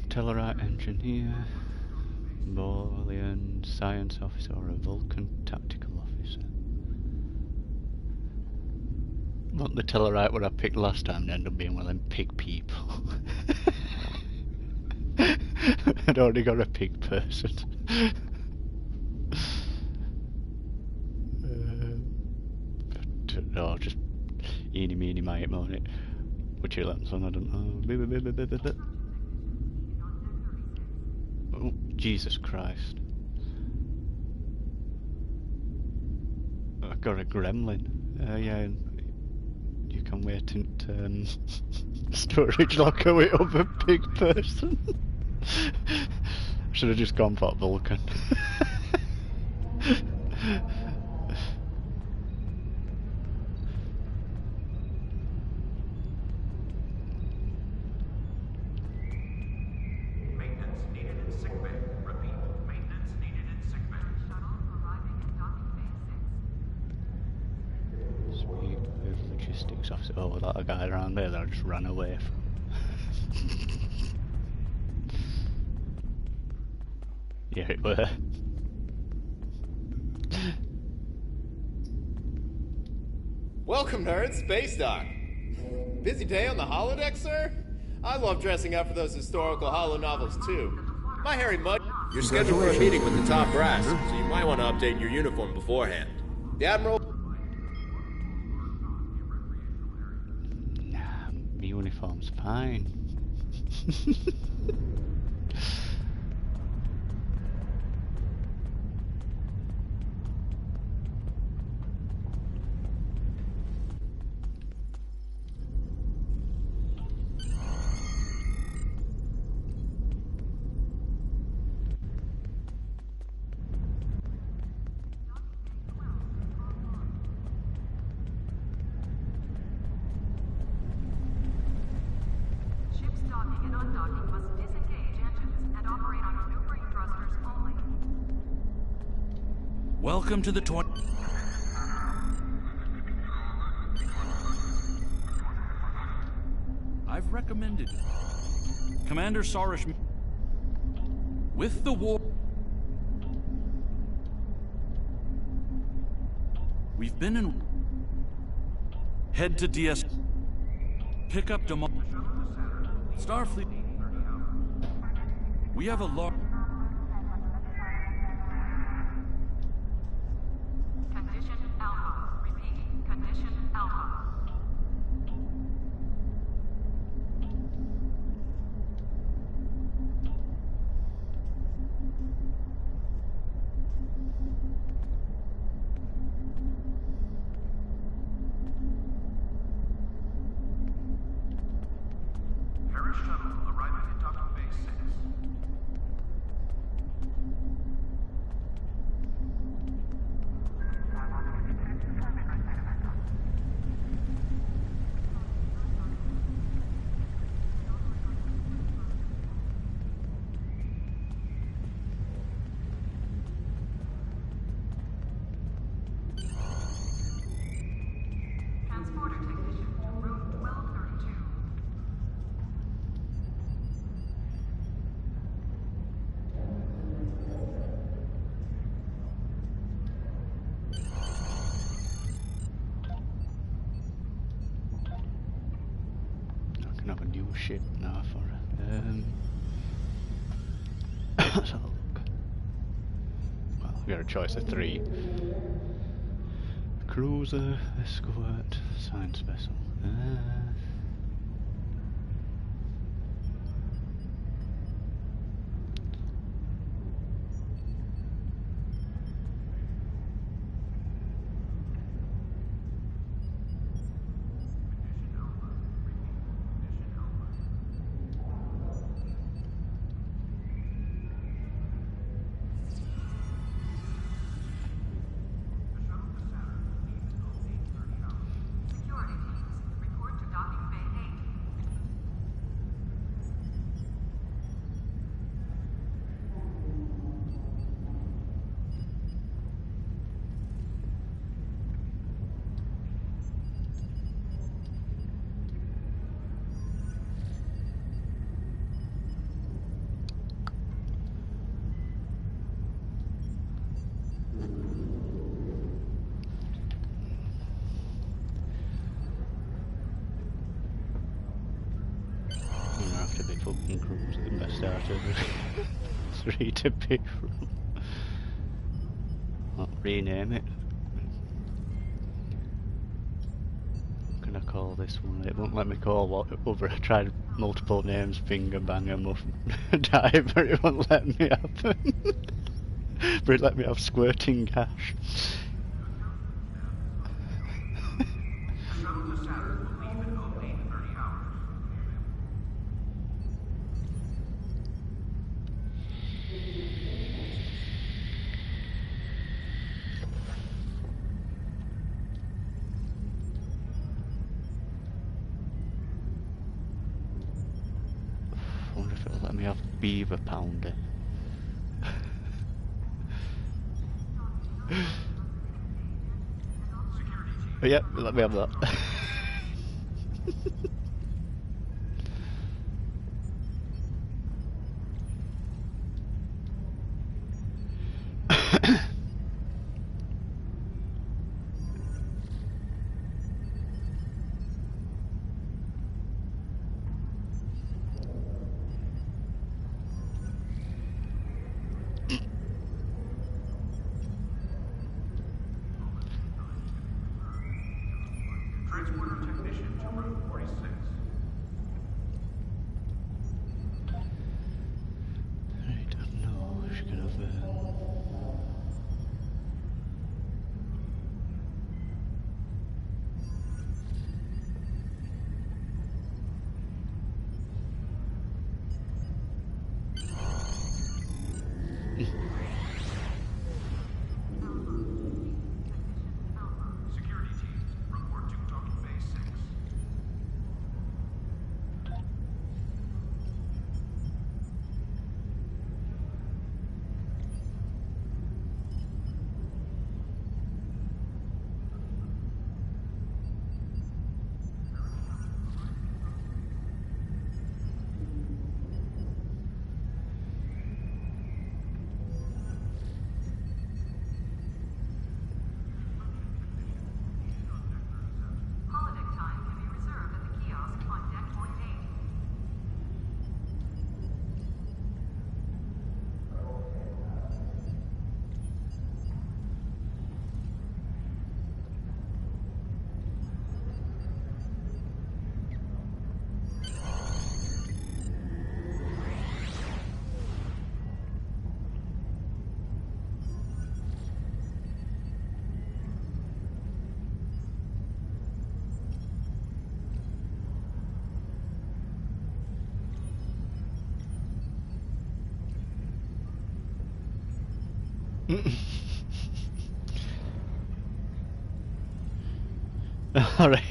Tellarite engineer, Bolian science officer, or a Vulcan tactical officer. Want the Tellarite what I picked last time to end up being one of them pig people. I'd already got a pig person. No, just eeny meeny miny moan it. Which you let on, I don't know. Oh, Jesus Christ. I got a gremlin. Yeah, you can wait in storage locker with other pig person. Should have just gone for Vulcan. Oh, that a guy around there that I just ran away from. Yeah, it were. Welcome, nerds. Space Dock. Busy day on the holodeck, sir? I love dressing up for those historical holo novels, too. My hairy mud... You're scheduled for a meeting with the top brass, so you might want to update your uniform beforehand. The Admiral... The uniform's fine. Welcome to the I've recommended Commander Sarish with the war. We've been in. Head to DS. Pick up Demo. Starfleet. We have a large. new ship now for her. Let's have a look. Well, we got a choice of 3. Cruiser, escort, science vessel. Fucking cruise at the best out of it. 3 to pick from. I'll rename it. What can I call this one? It won't let me call what over. I tried multiple names, finger banger, muff diver, it won't let me happen. But it let me have squirting cash. Beaver pounder. Oh, yeah, let me have that. Alright.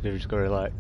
They've just got to like.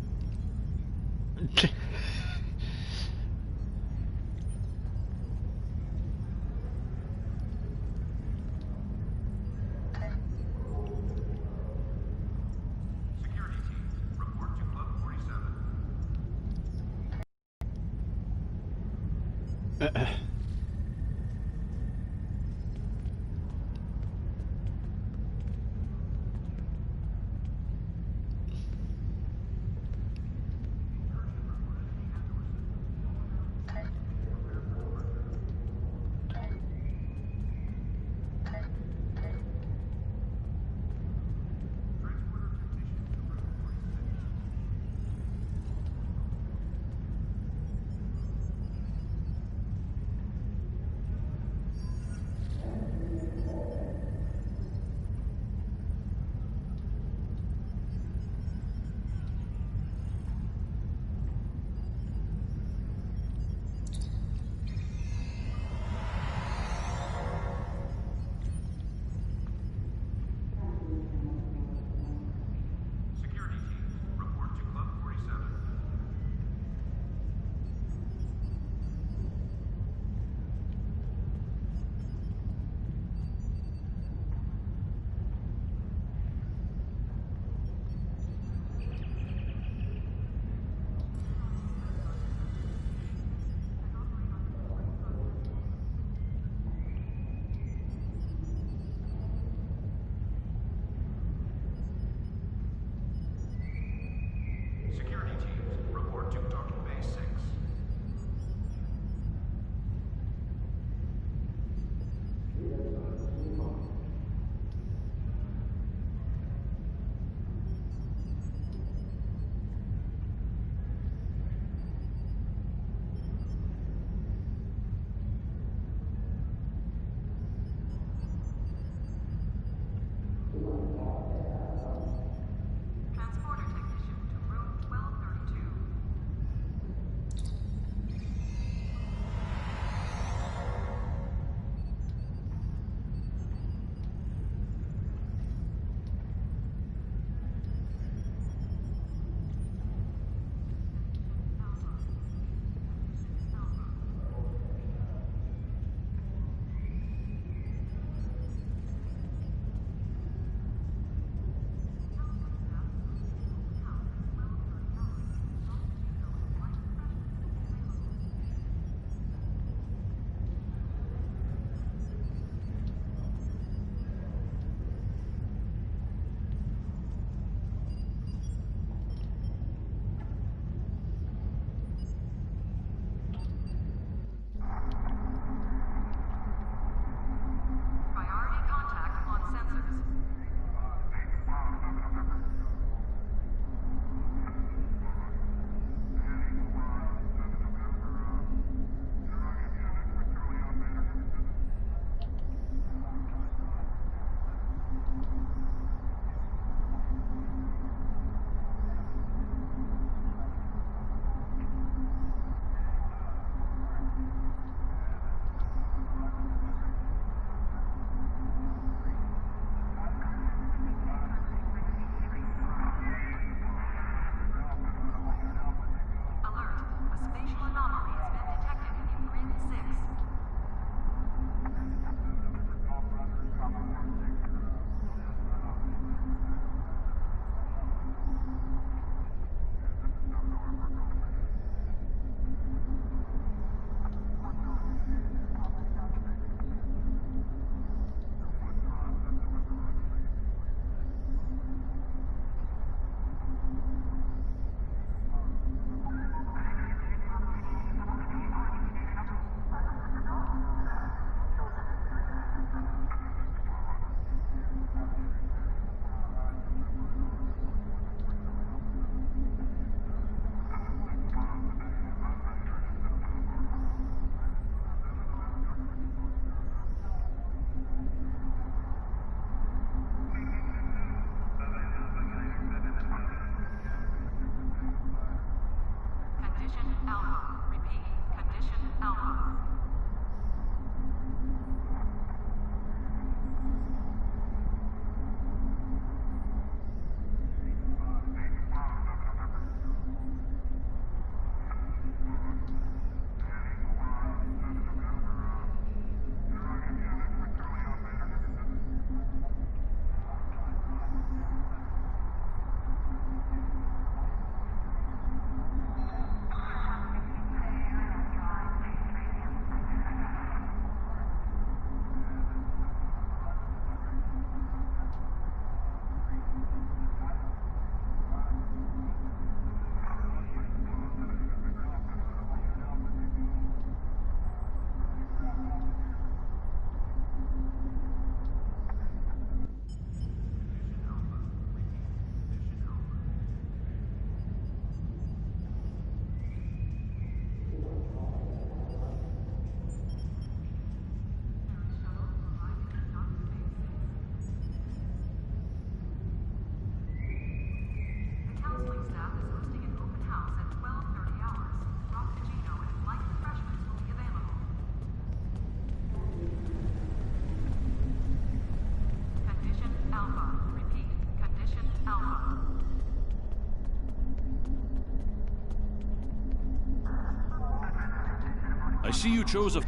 see you chose a...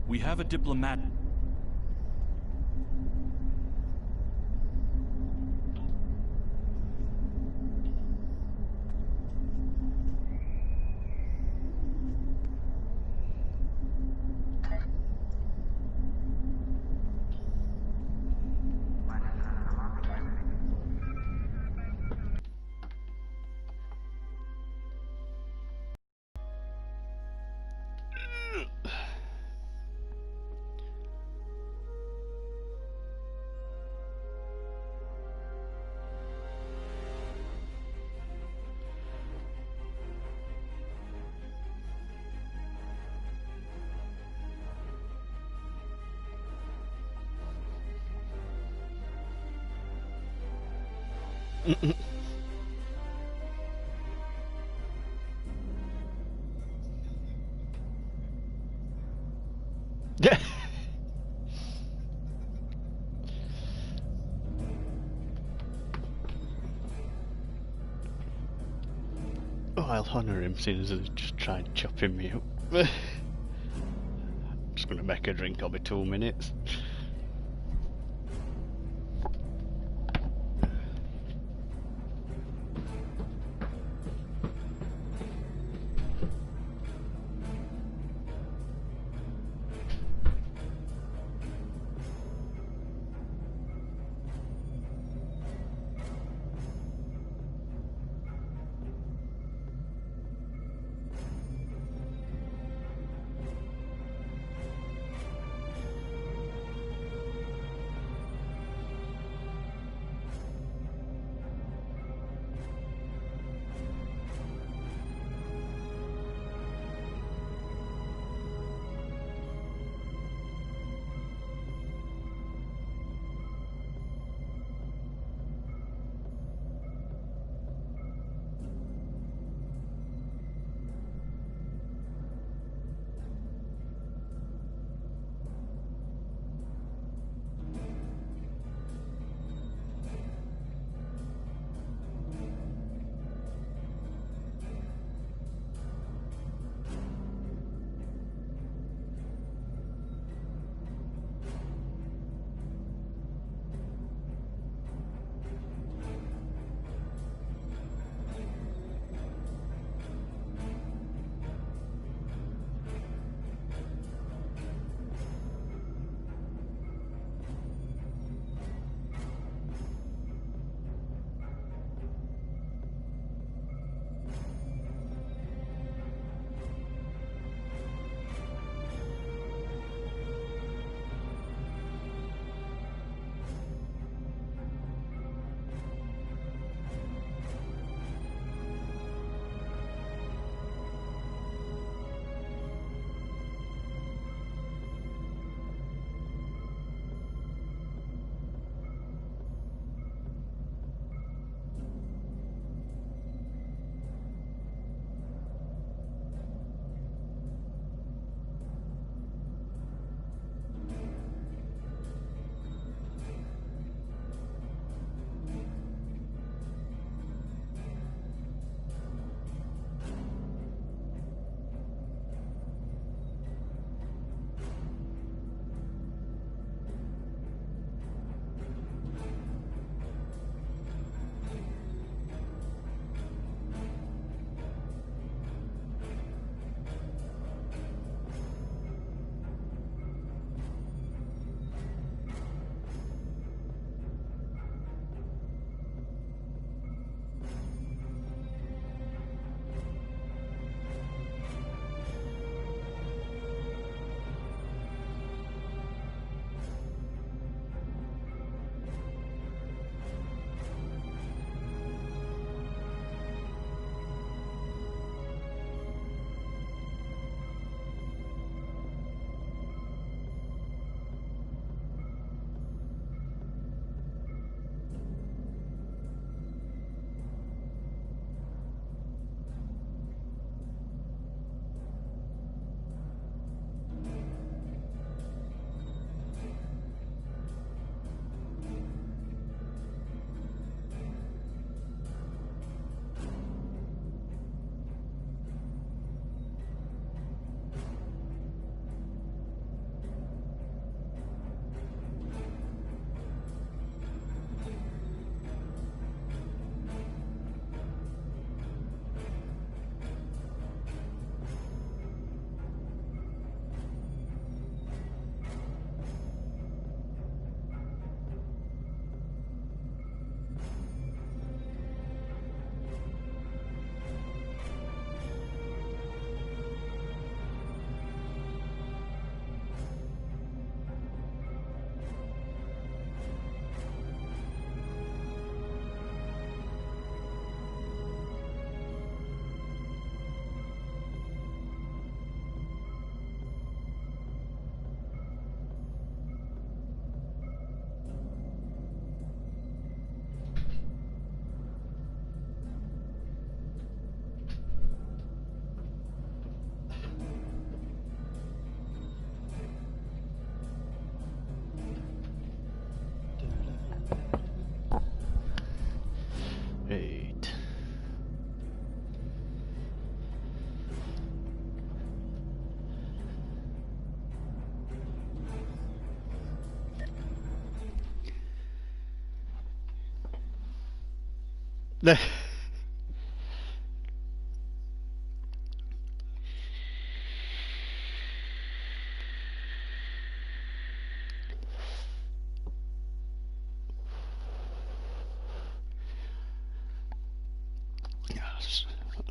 We have a diplomat... Yeah. Oh, I'll honour him seeing as he's just tried chopping me up. I'm just gonna make a drink, I'll be 2 minutes.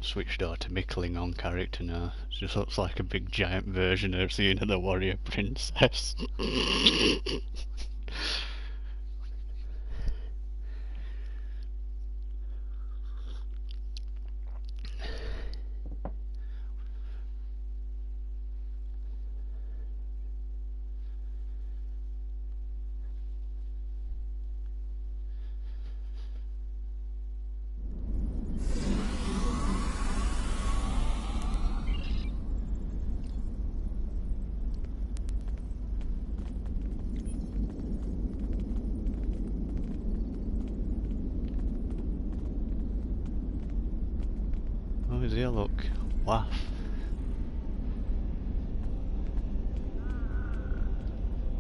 Switched over to my Klingon character now. It just looks like a big giant version of Xena the Warrior Princess. Oh, is here, look. Waff.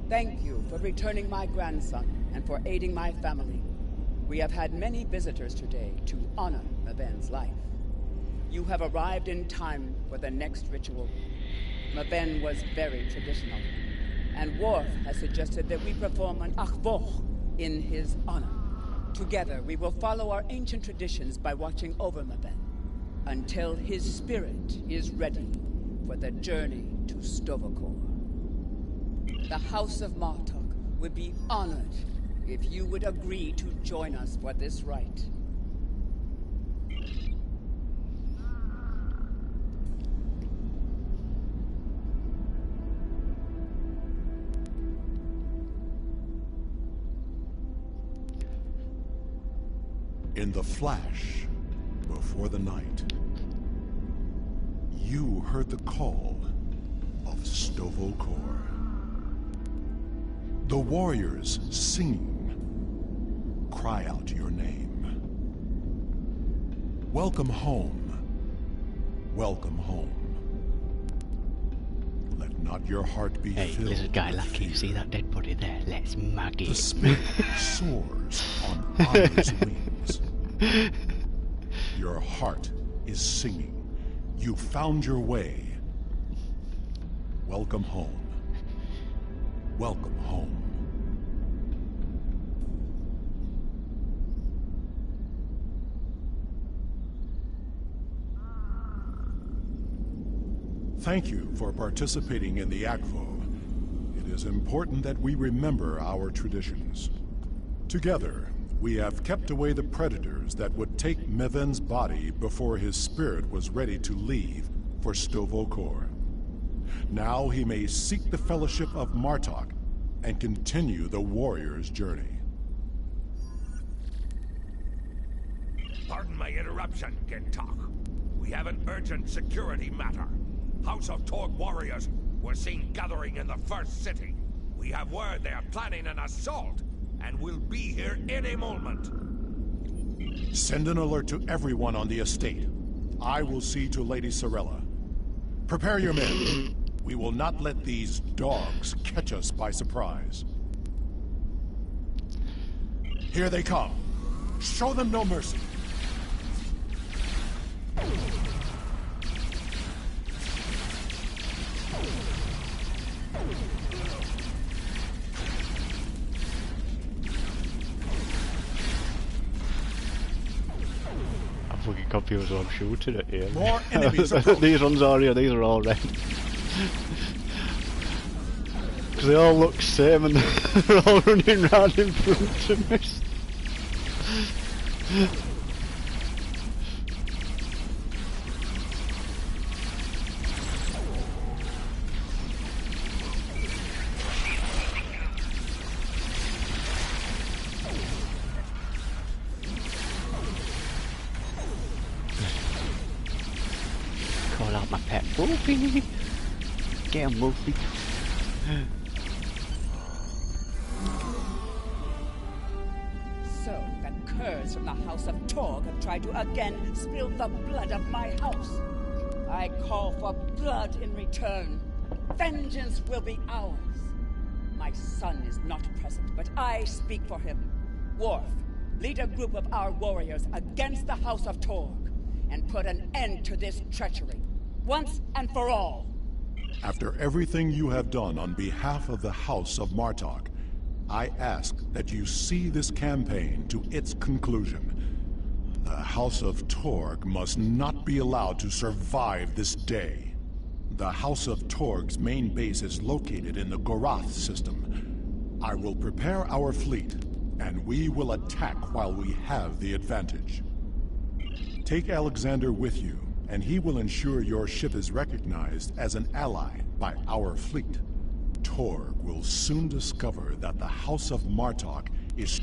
Thank you for returning my grandson and for aiding my family. We have had many visitors today to honor Maven's life. You have arrived in time for the next ritual. Maven was very traditional, and Worf has suggested that we perform an Akvoch in his honor. Together, we will follow our ancient traditions by watching over Maven until his spirit is ready for the journey to Sto-vo-kor. The House of Martok would be honored if you would agree to join us for this rite. In the flash, before the night, you heard the call of Sto-vo-kor. The warriors singing, cry out your name. Welcome home. Welcome home. Let not your heart be filled. Lizard guy lucky, you see that dead body there? Let's mug it. The spirit soars on honor's wings. Your heart is singing. You found your way. Welcome home. Welcome home. Thank you for participating in the Akvo. It is important that we remember our traditions. Together, we have kept away the predators that would take Maven's body before his spirit was ready to leave for Sto-vo-kor. Now he may seek the fellowship of Martok and continue the warrior's journey. Pardon my interruption, Gintok. We have an urgent security matter. House of Torg warriors were seen gathering in the first city. We have word they are planning an assault and will be here any moment. Send an alert to everyone on the estate. I will see to Lady Sorella. Prepare your men. We will not let these dogs catch us by surprise. Here they come. Show them no mercy. I'm fucking confused what I'm shooting at here. More enemies These ones are here, these are all red. Because they all look the same and they're all running around in front of me. Call out my pet Wolfie. Get him, Wolfie. So, the curs from the House of Torg have tried to again spill the blood of my house. I call for blood in return. Vengeance will be ours. My son is not present, but I speak for him. Worf, lead a group of our warriors against the House of Torg, and put an end to this treachery, once and for all. After everything you have done on behalf of the House of Martok, I ask that you see this campaign to its conclusion. The House of Torg must not be allowed to survive this day. The House of Torg's main base is located in the Gorath system. I will prepare our fleet, and we will attack while we have the advantage. Take Alexander with you, and he will ensure your ship is recognized as an ally by our fleet. Torg will soon discover that the House of Martok is...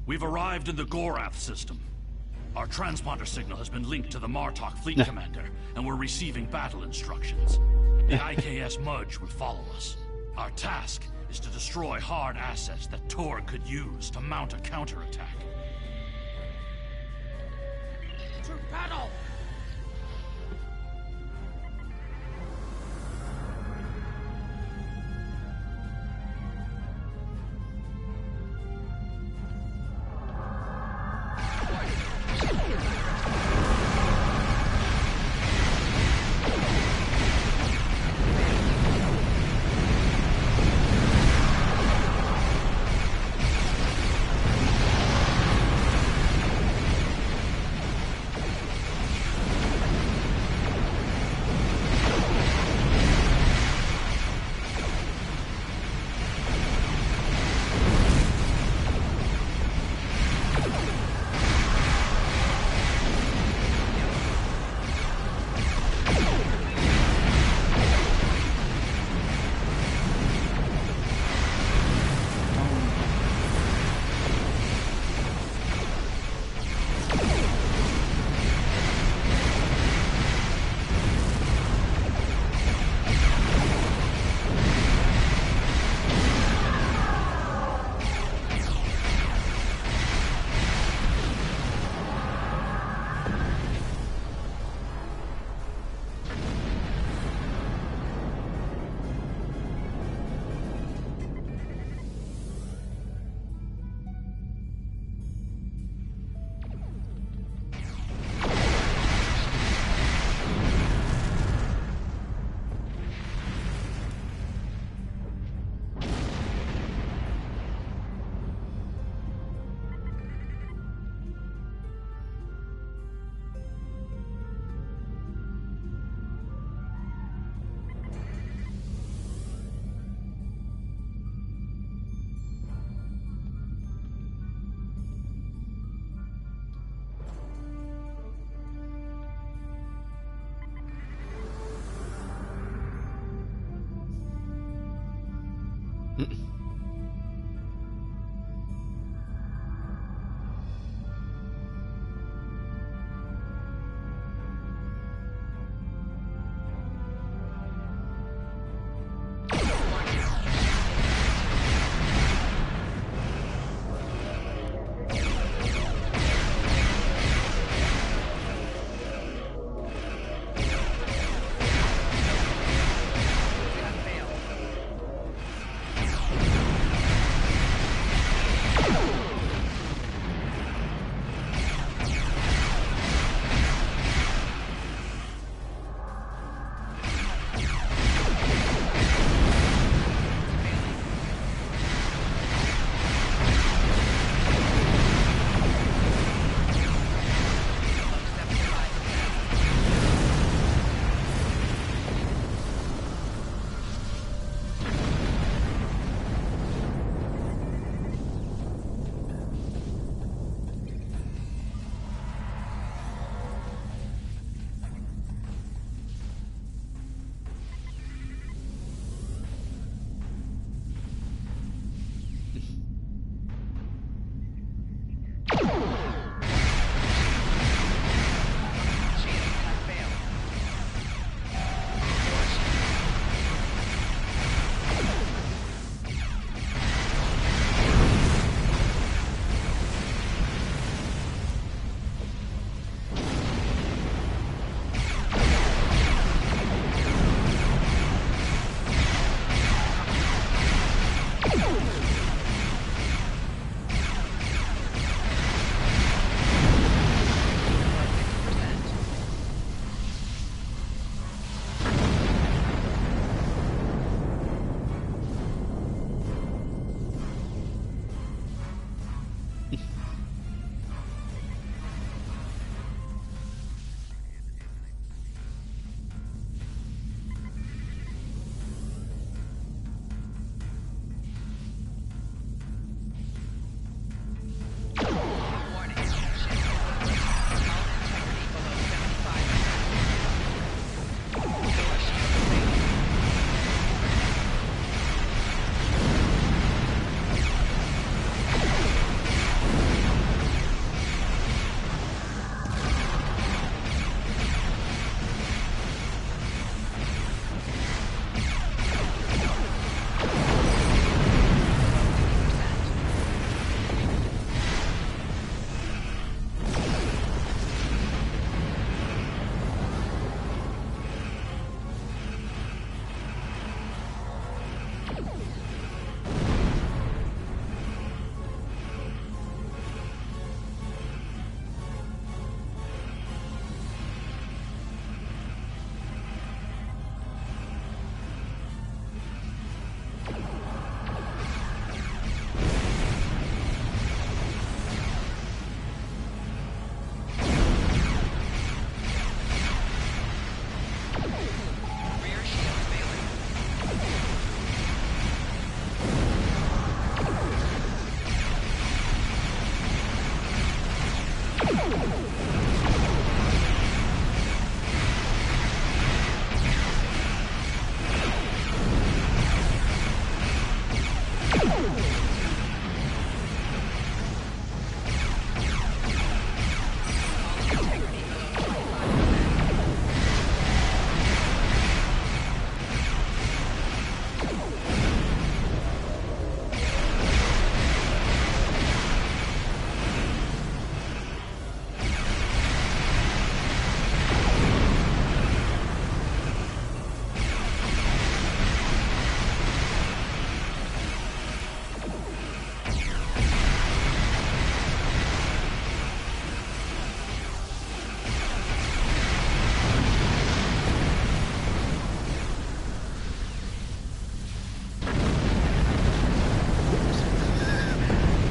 We've arrived in the Gorath system. Our transponder signal has been linked to the Martok fleet commander, and we're receiving battle instructions. The IKS Mudge would follow us. Our task is to destroy hard assets that Torg could use to mount a counterattack. To battle!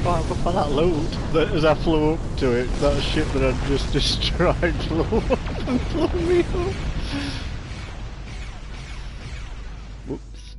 Fuck up on that loot that as I flew up to it, that ship that I'd just destroyed flew up and flew me up. Whoops.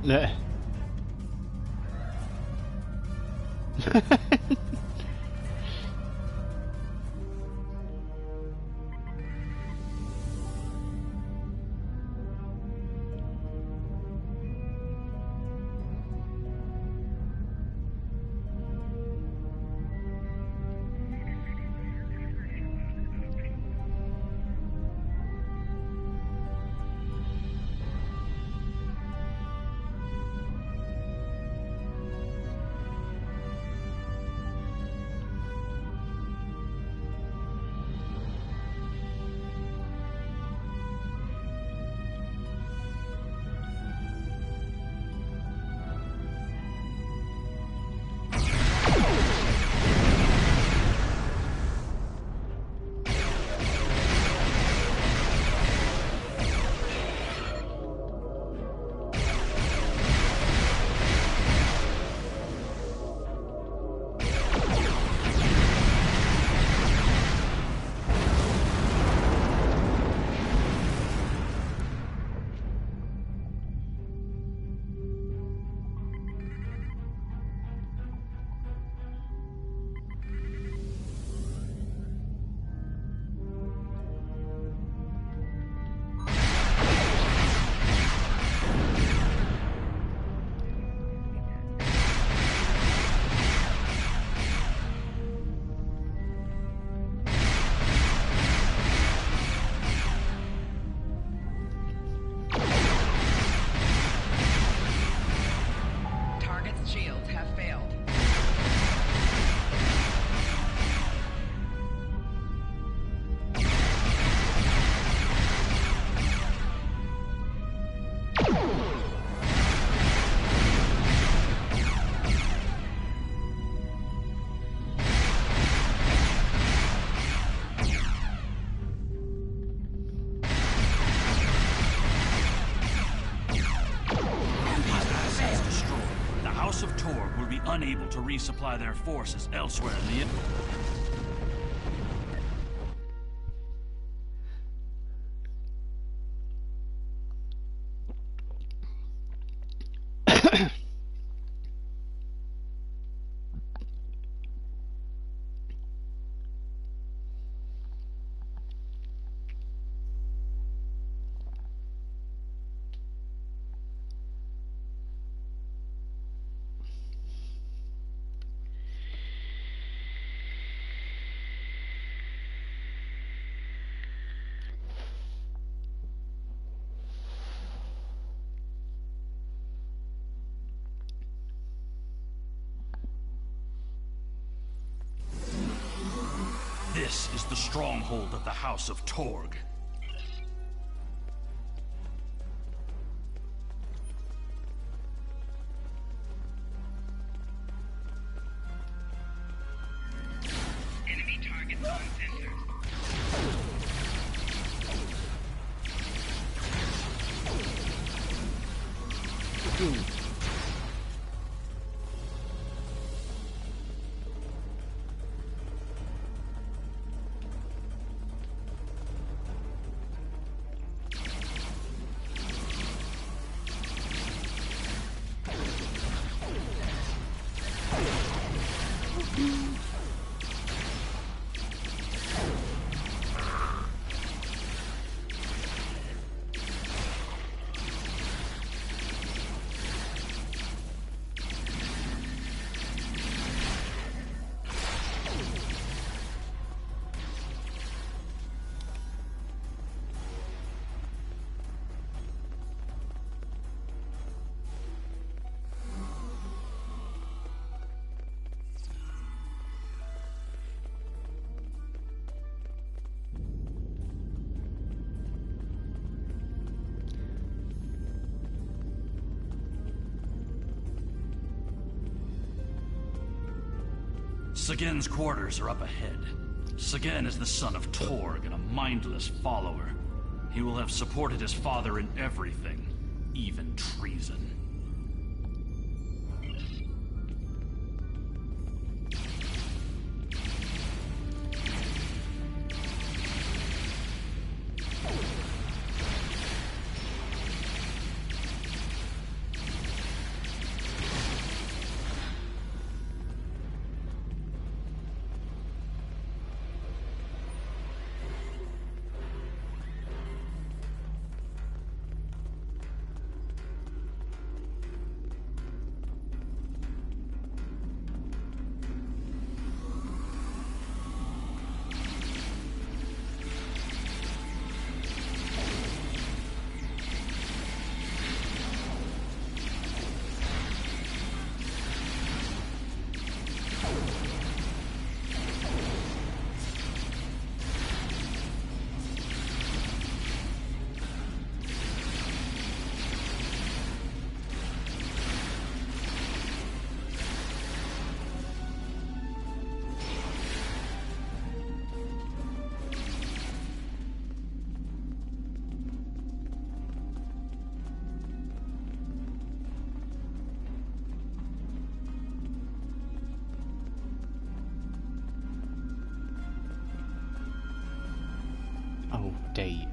No. Unable to resupply their forces elsewhere in the... This is the stronghold of the House of Torg. Enemy targets on center. Sagen's quarters are up ahead. Sagen is the son of Torg and a mindless follower. He will have supported his father in everything, even treason. Indeed.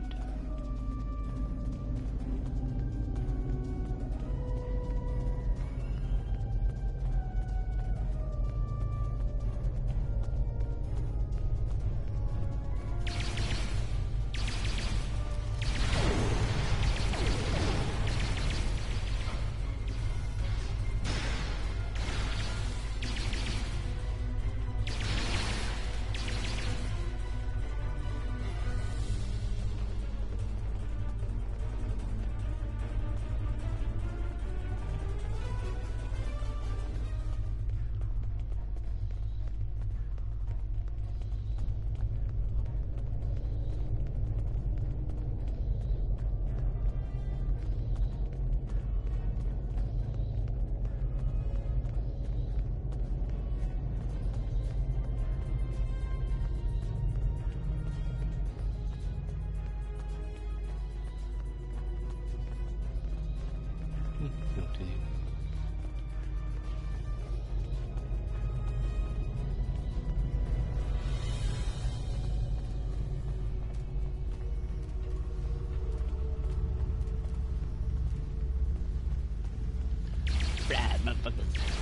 Bad motherfuckers.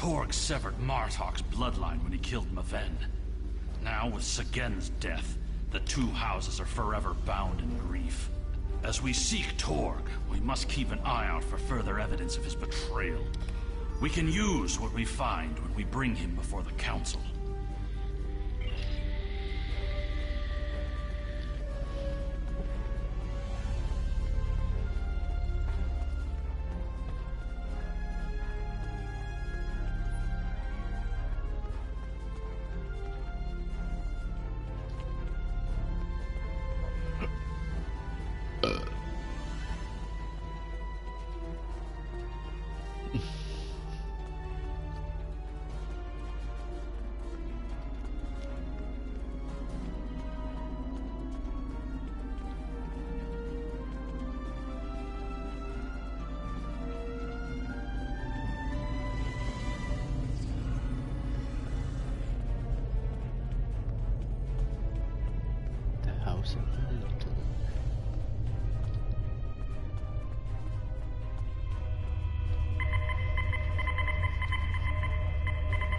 Torg severed Martok's bloodline when he killed Maven. Now, with Sagen's death, the two houses are forever bound in grief. As we seek Torg, we must keep an eye out for further evidence of his betrayal. We can use what we find when we bring him before the Council.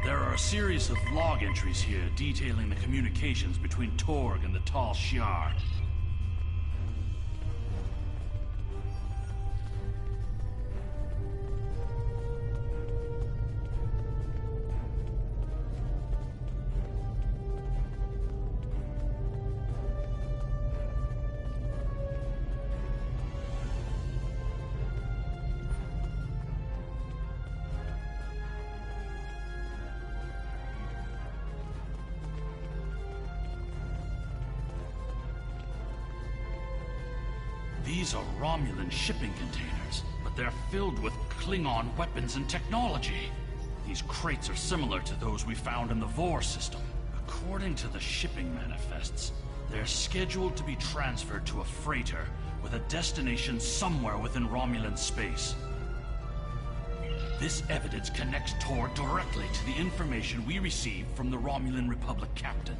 There are a series of log entries here detailing the communications between Torg and the Tal Shiar. These are Romulan shipping containers, but they're filled with Klingon weapons and technology. These crates are similar to those we found in the Vor system. According to the shipping manifests, they're scheduled to be transferred to a freighter with a destination somewhere within Romulan space. This evidence connects Torg directly to the information we received from the Romulan Republic captain.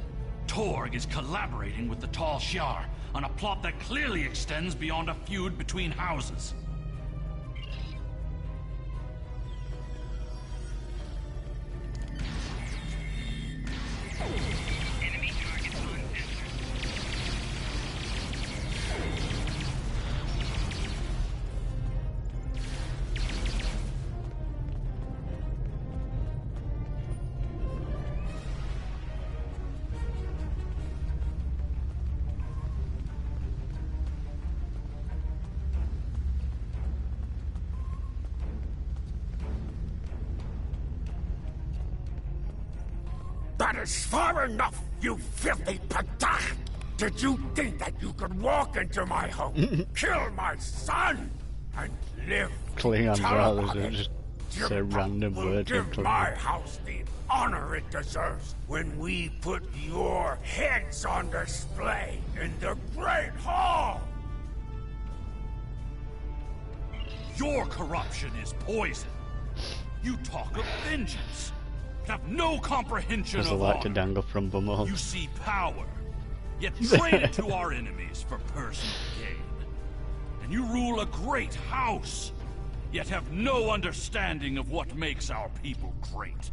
Torg is collaborating with the Tal Shiar on a plot that clearly extends beyond a feud between houses. That is far enough, you filthy patach! Did you think that you could walk into my home, kill my son, and live? Klingons rather just say random words. Give my house the honor it deserves when we put your heads on display in the Great Hall! Your corruption is poison. You talk of vengeance. Have no comprehension of like to honor. dangle from bumhole. You see power, yet trade it to our enemies for personal gain. And you rule a great house, yet have no understanding of what makes our people great.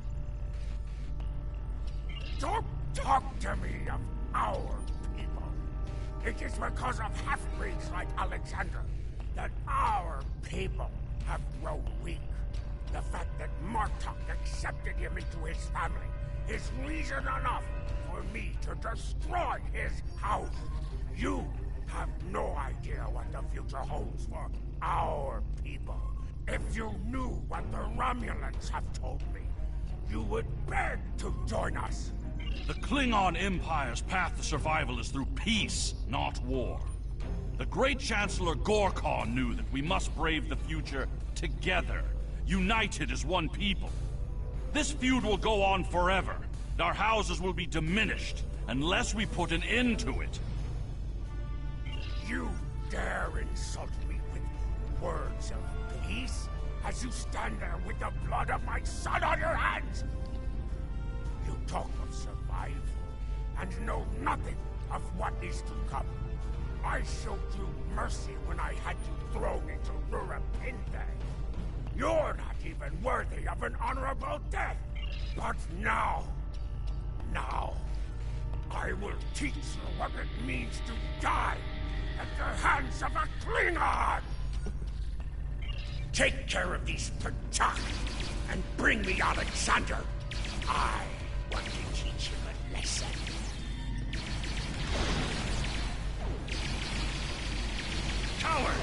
Don't talk to me of our people. It is because of half-breeds like Alexander that our people have grown weak. The fact that Martok accepted him into his family is reason enough for me to destroy his house. You have no idea what the future holds for our people. If you knew what the Romulans have told me, you would beg to join us. The Klingon Empire's path to survival is through peace, not war. The great Chancellor Gorkon knew that we must brave the future together, united as one people. This feud will go on forever. Our houses will be diminished unless we put an end to it. You dare insult me with words of peace as you stand there with the blood of my son on your hands? You talk of survival and know nothing of what is to come. I showed you mercy when I had you thrown into Rurapinte. You're not even worthy of an honorable death. But now, I will teach you what it means to die at the hands of a Klingon! Take care of these Ptah and bring me Alexander. I want to teach him a lesson. Coward!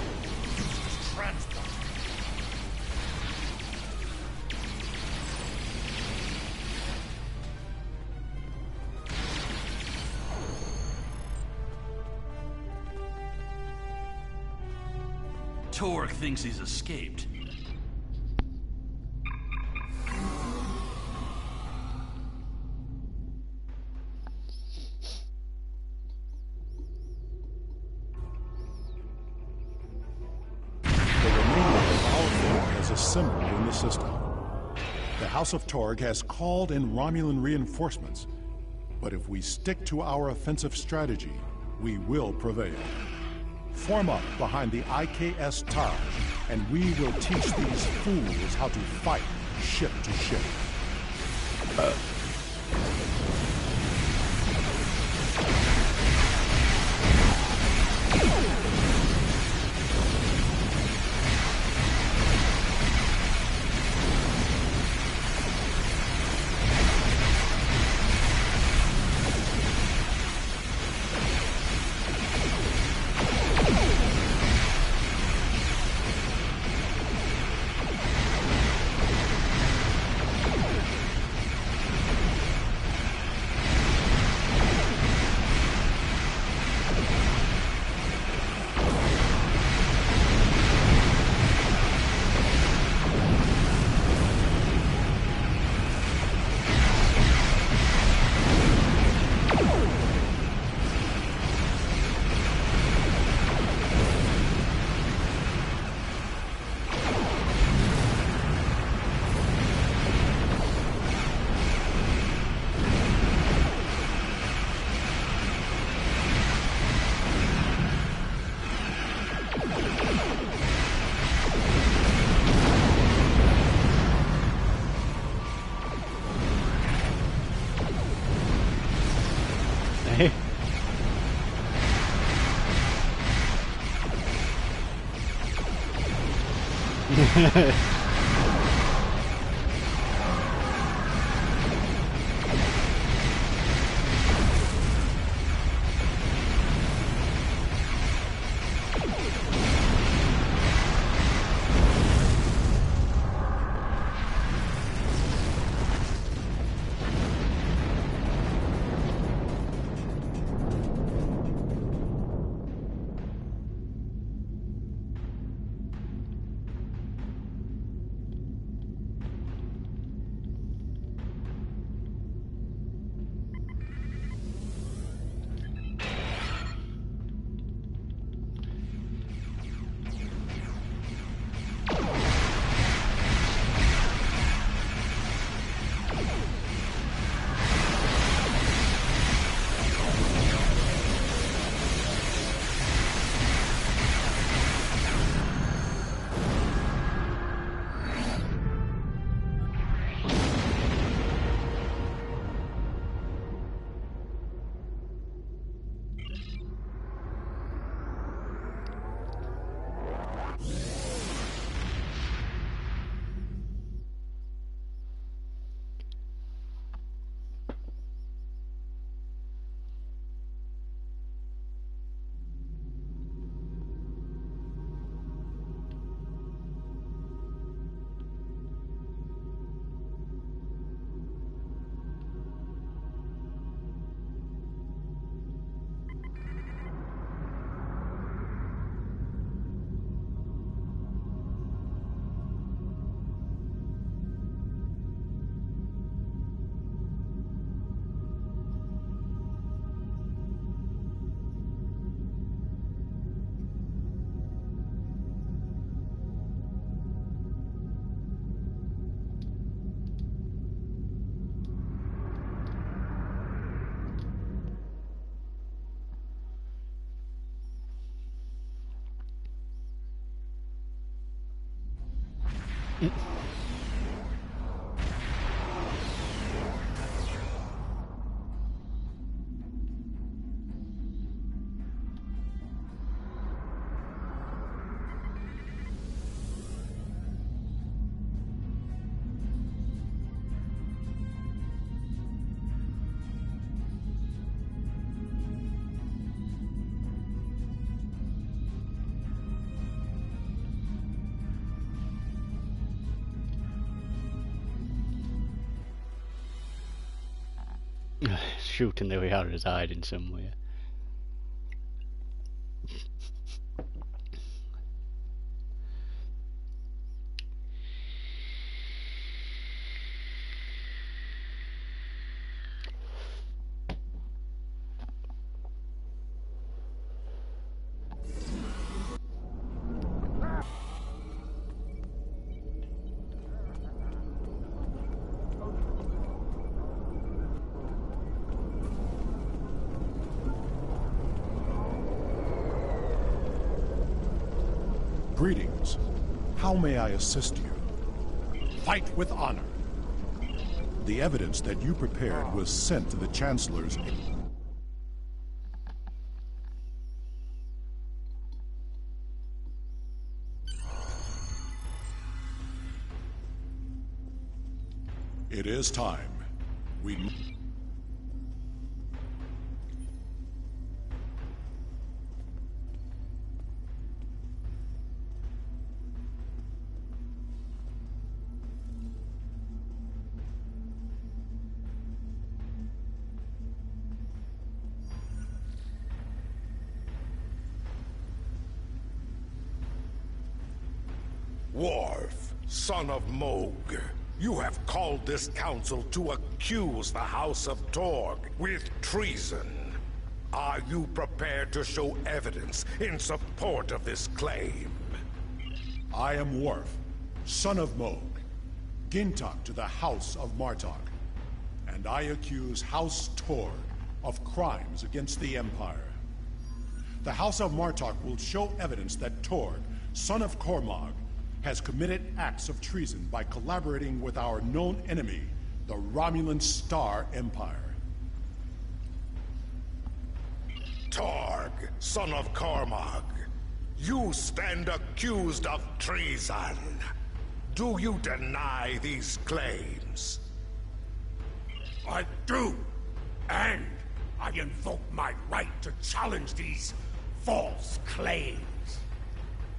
Use this transport. Torg thinks he's escaped. Assembled in the system. The House of Torg has called in Romulan reinforcements, but if we stick to our offensive strategy, we will prevail. Form up behind the IKS Taj, and we will teach these fools how to fight ship to ship. Shooting the Liara's hiding somewhere. Greetings. How may I assist you? Fight with honor. The evidence that you prepared was sent to the Chancellor's. It is time. We... Worf, son of Mohg, you have called this council to accuse the House of Torg with treason. Are you prepared to show evidence in support of this claim? I am Worf, son of Mohg, Gintok to the House of Martok, and I accuse House Torg of crimes against the Empire. The House of Martok will show evidence that Torg, son of Cormog, has committed acts of treason by collaborating with our known enemy, the Romulan Star Empire. Torg, son of Cormog, you stand accused of treason. Do you deny these claims? I do, and I invoke my right to challenge these false claims.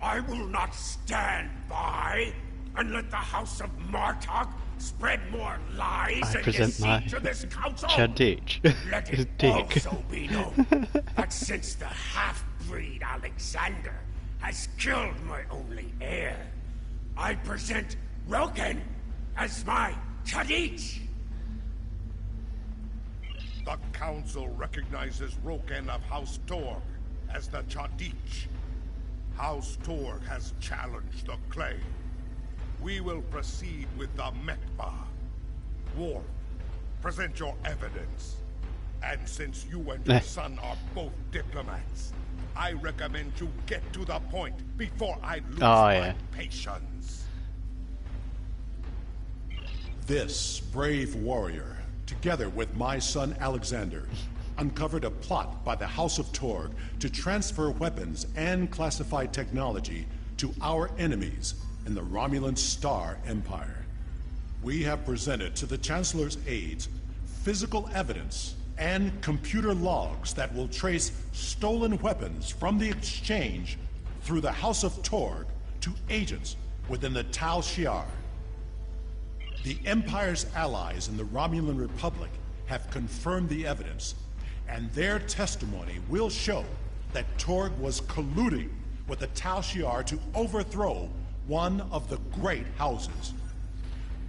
I will not stand by and let the House of Martok spread more lies and deceit to this council. Chadich. Let it also be known that since the half-breed Alexander has killed my only heir, I present Roken as my Chadich. The council recognizes Roken of House Torg as the Chadich. House Torg has challenged the claim. We will proceed with the Mekba. Worf, present your evidence. And since you and your son are both diplomats, I recommend you get to the point before I lose my patience. This brave warrior, together with my son Alexander, uncovered a plot by the House of Torg to transfer weapons and classified technology to our enemies in the Romulan Star Empire. We have presented to the Chancellor's aides physical evidence and computer logs that will trace stolen weapons from the exchange through the House of Torg to agents within the Tal Shiar. The Empire's allies in the Romulan Republic have confirmed the evidence, and their testimony will show that Torg was colluding with the Tal Shiar to overthrow one of the great houses.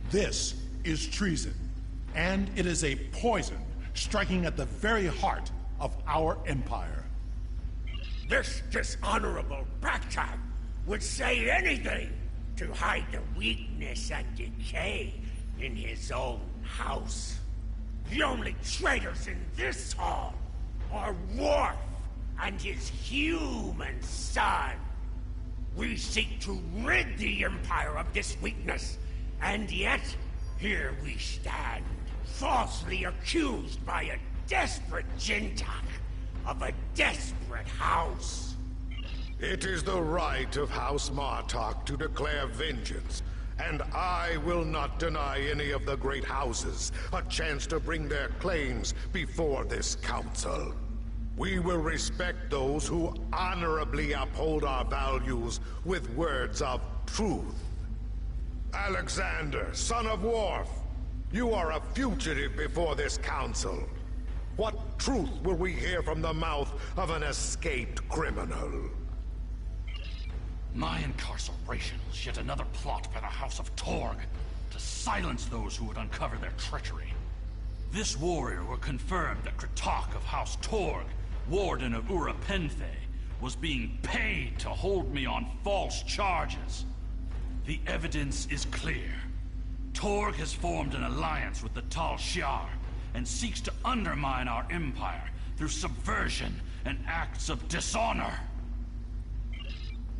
This is treason, and it is a poison striking at the very heart of our empire. This dishonorable Backtag would say anything to hide the weakness and decay in his own house. The only traitors in this hall are Worf and his human son. We seek to rid the Empire of this weakness, and yet here we stand, falsely accused by a desperate Gintok of a desperate house. It is the right of House Martok to declare vengeance, and I will not deny any of the great houses a chance to bring their claims before this council. We will respect those who honorably uphold our values with words of truth. Alexander, son of Worf, you are a fugitive before this council. What truth will we hear from the mouth of an escaped criminal? My incarceration was yet another plot by the House of Torg to silence those who would uncover their treachery. This warrior will confirm that Kritok of House Torg, Warden of Ura Penthe, was being paid to hold me on false charges. The evidence is clear. Torg has formed an alliance with the Tal Shiar and seeks to undermine our empire through subversion and acts of dishonor.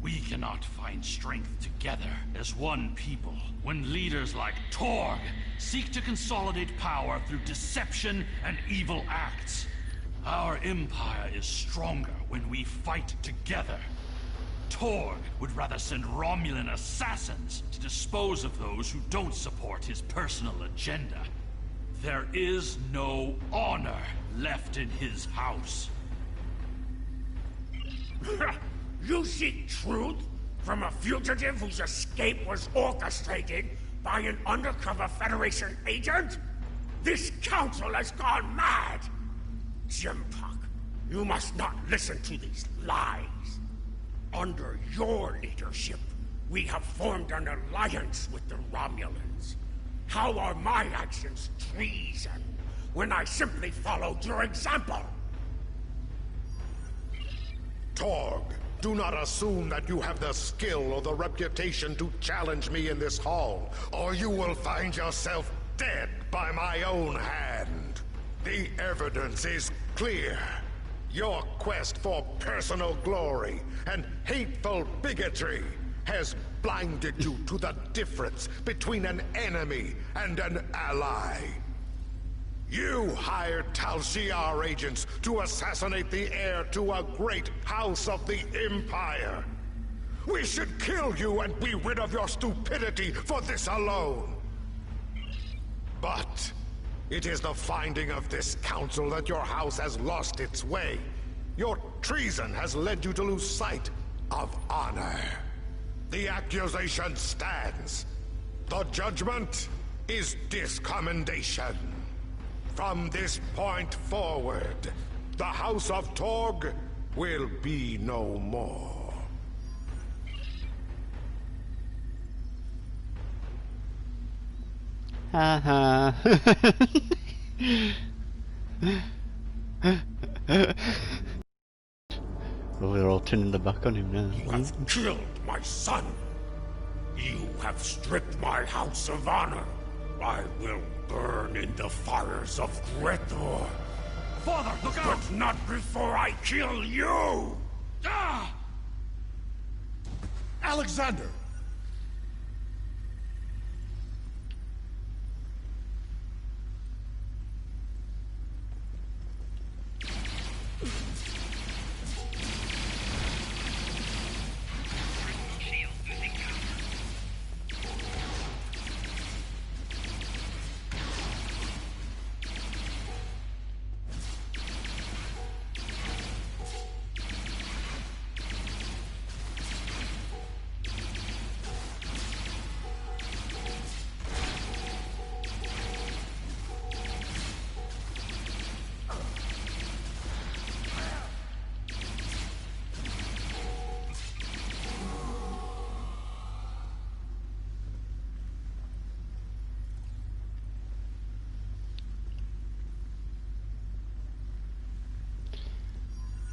We cannot find strength together as one people when leaders like Torg seek to consolidate power through deception and evil acts. Our empire is stronger when we fight together. Torg would rather send Romulan assassins to dispose of those who don't support his personal agenda. There is no honor left in his house. You seek truth from a fugitive whose escape was orchestrated by an undercover Federation agent? This council has gone mad! Jimpak, you must not listen to these lies. Under your leadership, we have formed an alliance with the Romulans. How are my actions treason when I simply followed your example? Torg, do not assume that you have the skill or the reputation to challenge me in this hall, or you will find yourself dead by my own hand. The evidence is clear. Your quest for personal glory and hateful bigotry has blinded you to the difference between an enemy and an ally. You hired Tal Shiar agents to assassinate the heir to a great house of the Empire. We should kill you and be rid of your stupidity for this alone. But it is the finding of this council that your house has lost its way. Your treason has led you to lose sight of honor. The accusation stands. The judgment is discommendation. From this point forward, the House of Torg will be no more. Haha. Oh, they're all turning their back on him now. You have killed my son. You have stripped my house of honor. I will burn in the fires of Gretor. Father, look out! But not before I kill you! Ah! Alexander!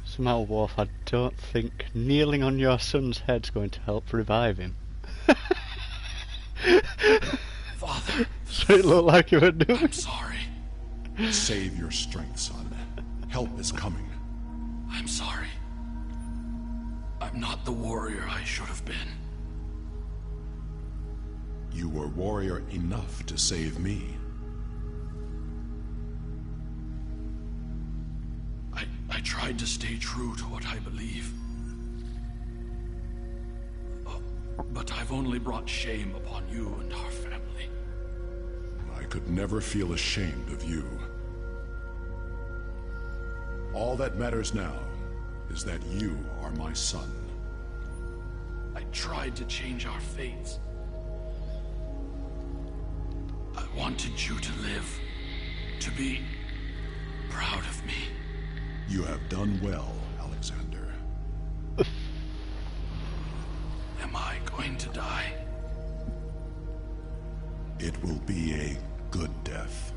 Somehow, Worf, I don't think kneeling on your son's head's going to help revive him. Father! So it looked like you were doing. I'm sorry. Save your strength, son. Help is coming. I'm sorry. I'm not the warrior I should have been. You were warrior enough to save me. I tried to stay true to what I believe. But I've only brought shame upon you and our family. I could never feel ashamed of you. All that matters now is that you are my son. I tried to change our fates. I wanted you to live, to be proud of me? You have done well, Alexander. Am I going to die? It will be a good death.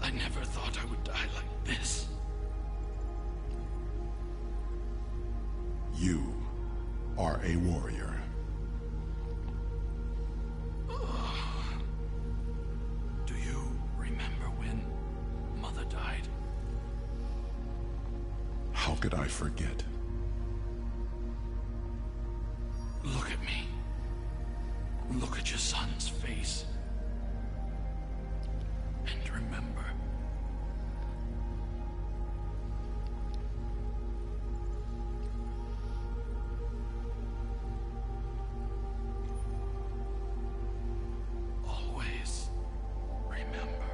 I never thought I would die like this. You are a warrior. Do you remember when Mother died? How could I forget? Look at me. Look at your son's face. And remember. Always remember.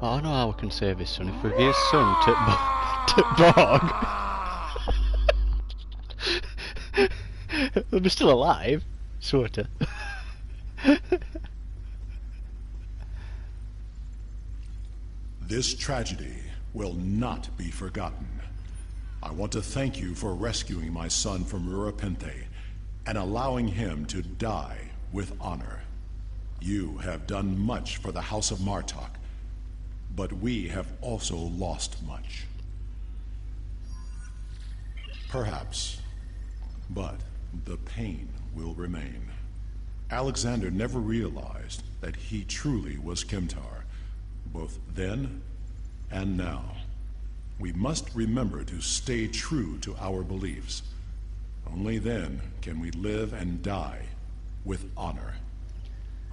Well, I know how we can save his son if we give his son to Borg. They'll be still alive, sorta. This tragedy will not be forgotten. I want to thank you for rescuing my son from Urapente and allowing him to die with honor. You have done much for the House of Martok, but we have also lost much. Perhaps, but the pain will remain. Alexander never realized that he truly was Kimtar, both then and now. We must remember to stay true to our beliefs. Only then can we live and die with honor.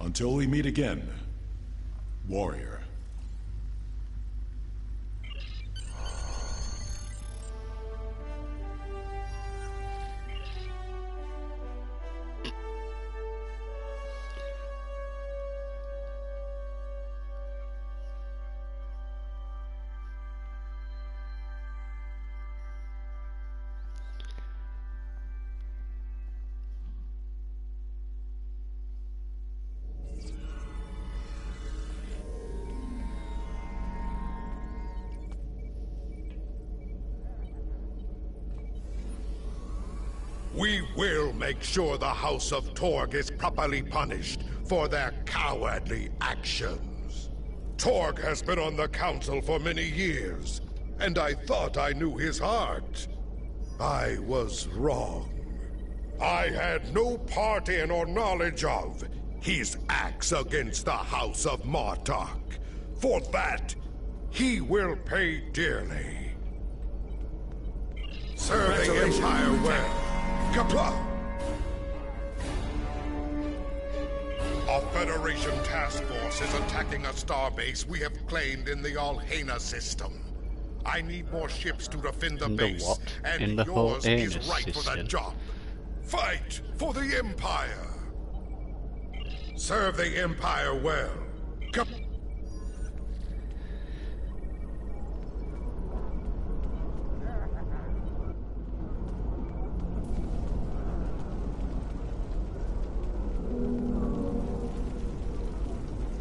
Until we meet again, warrior. We will make sure the House of Torg is properly punished for their cowardly actions. Torg has been on the Council for many years, and I thought I knew his heart. I was wrong. I had no part in or knowledge of his acts against the House of Martok. For that, he will pay dearly. Serve the Empire well. Kapla! A Federation task force is attacking a starbase we have claimed in the Alhena system. I need more ships to defend the base, and yours is right for that job. Fight for the Empire! Serve the Empire well.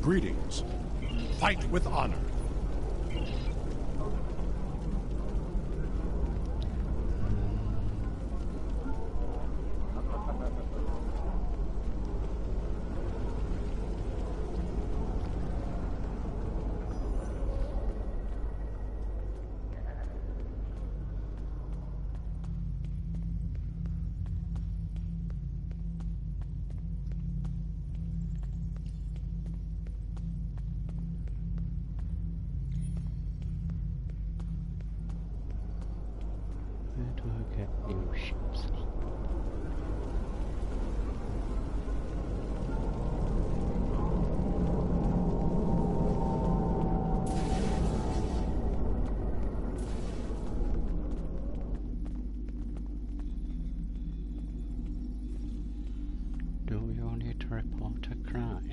Greetings. Fight with honor. Where do I get new ships? Do you need to report a crime?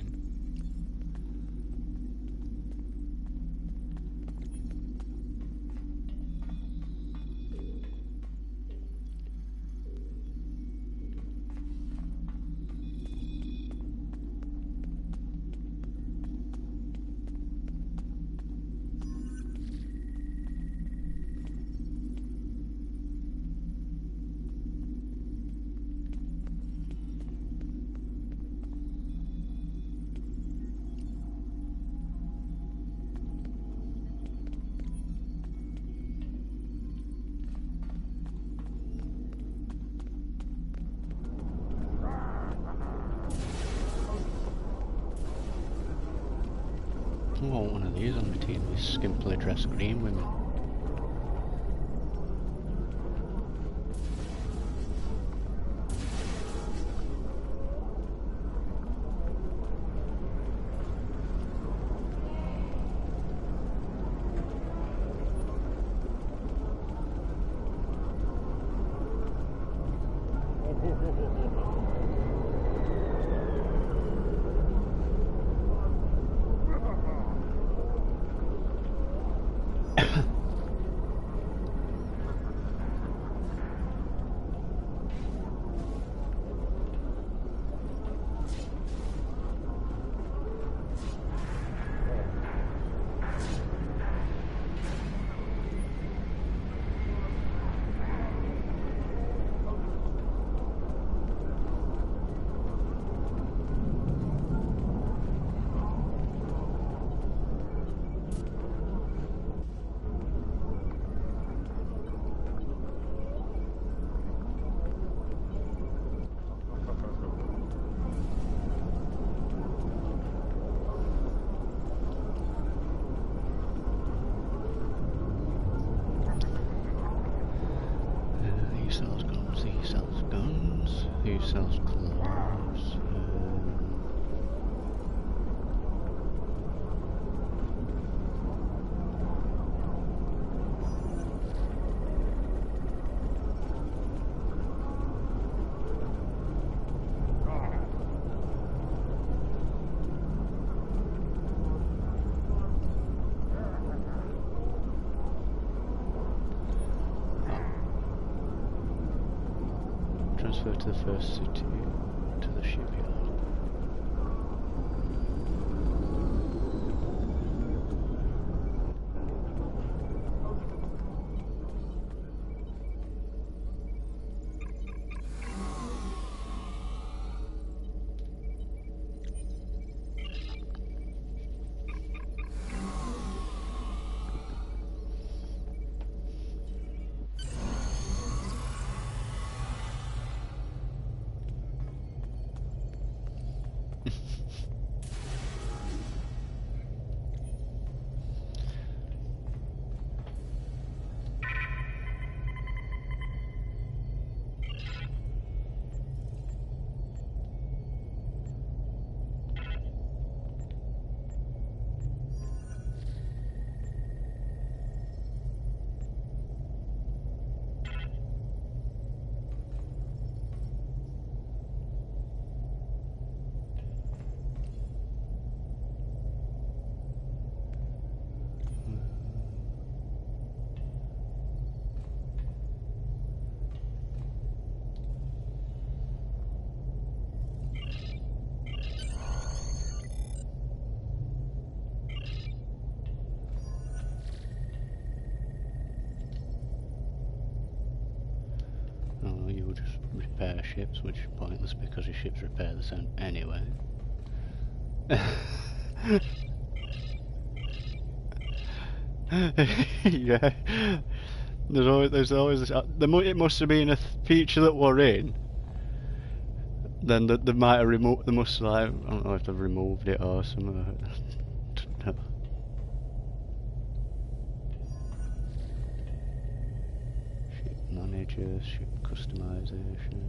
ladies on the team with skimpily dressed green women. Who sells clothes? Transfer to the first city, to the shipyard. Oh, you would just repair ships, which is pointless because your ships repair the same anyway. Yeah, there's always this. It must have been a feature that we're in. Then they might have removed. They must like, I don't know if they've removed it or something. No. Ship managers, ship customization.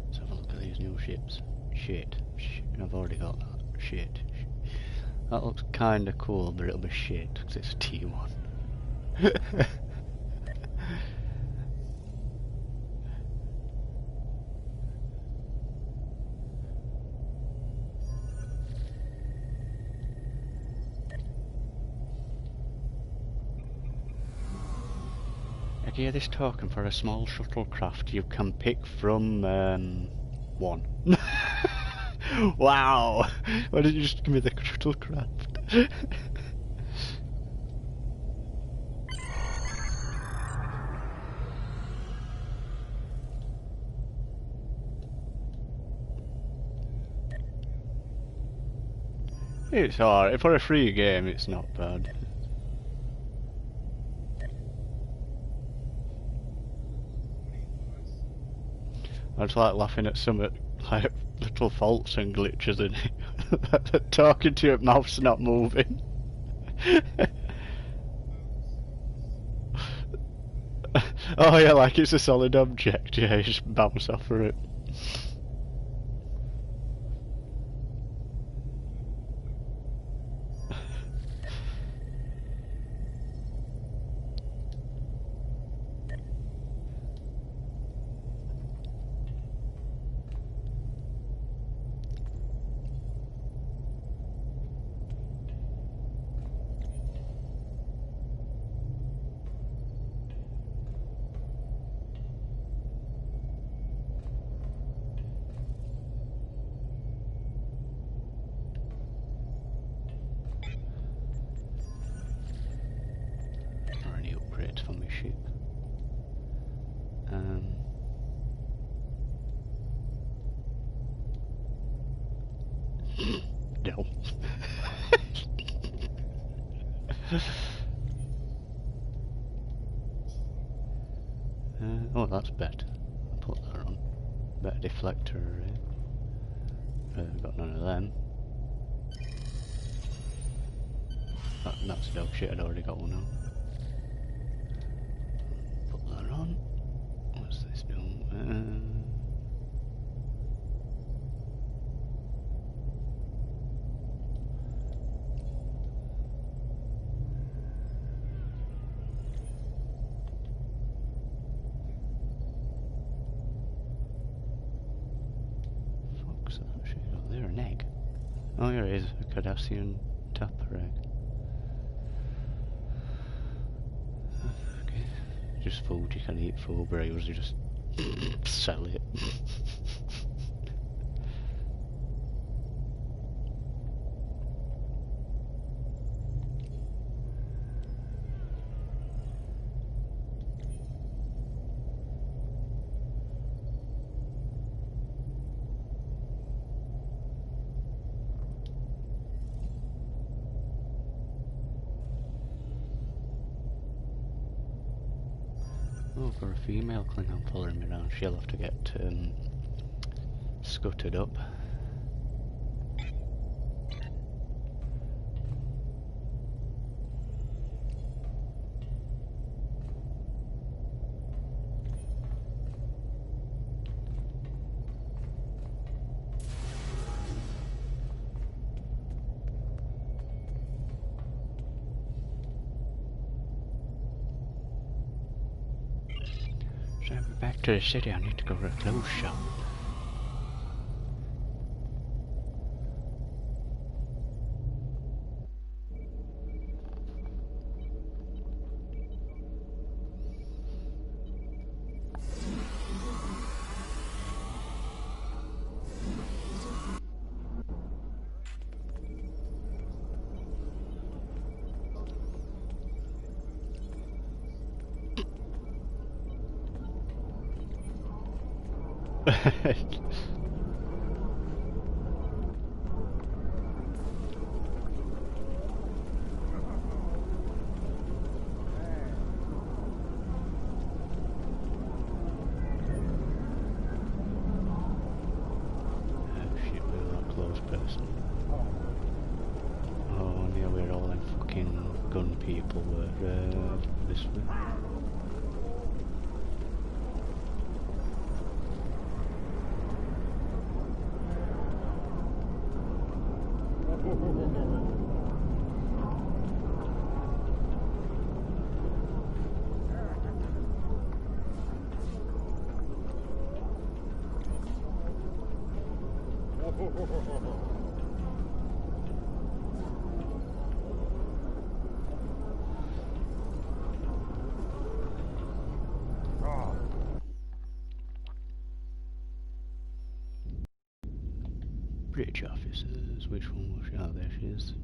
Let's have a look at these new ships. Shit. I've already got that. Shit. That looks kinda cool, but it'll be shit because it's a T1. I hear this token for a small shuttlecraft you can pick from one. Wow! Why didn't you just give me the shuttlecraft? It's alright, for a free game it's not bad. I was like laughing at some like little faults and glitches in it. Talking to your mouth's not moving. Oh yeah, like it's a solid object. Yeah, you just bounce off of it. Or any upgrades for my ship. No. Oh, that's better. I'll put that on. Better deflector array. Got none of them. That's dog shit, I'd already got one on. Put that on. What's this doing? Fuck's that shit got there? An egg? Oh, here it is. A Cardassian tapper egg. Okay. Just food, you can eat food, but you just sell it. Oh, for a female Klingon following me around, she'll have to get scuttered up. Back to the city, I need to go to a clothes shop. Oh, near where all them fucking gun people were, this way. Bridge officers, which one was she? Oh, there she is.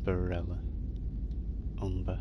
Barella. Umber.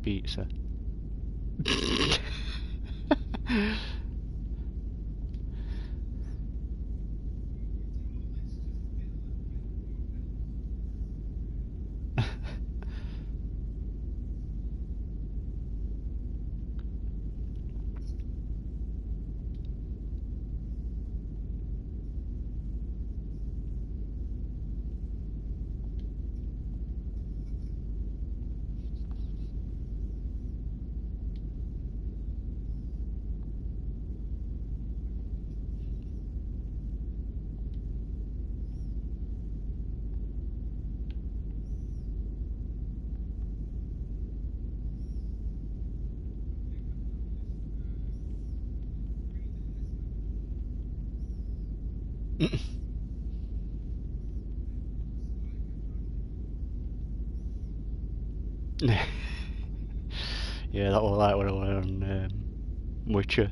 Pizza. Yeah, that was like when I was on Witcher.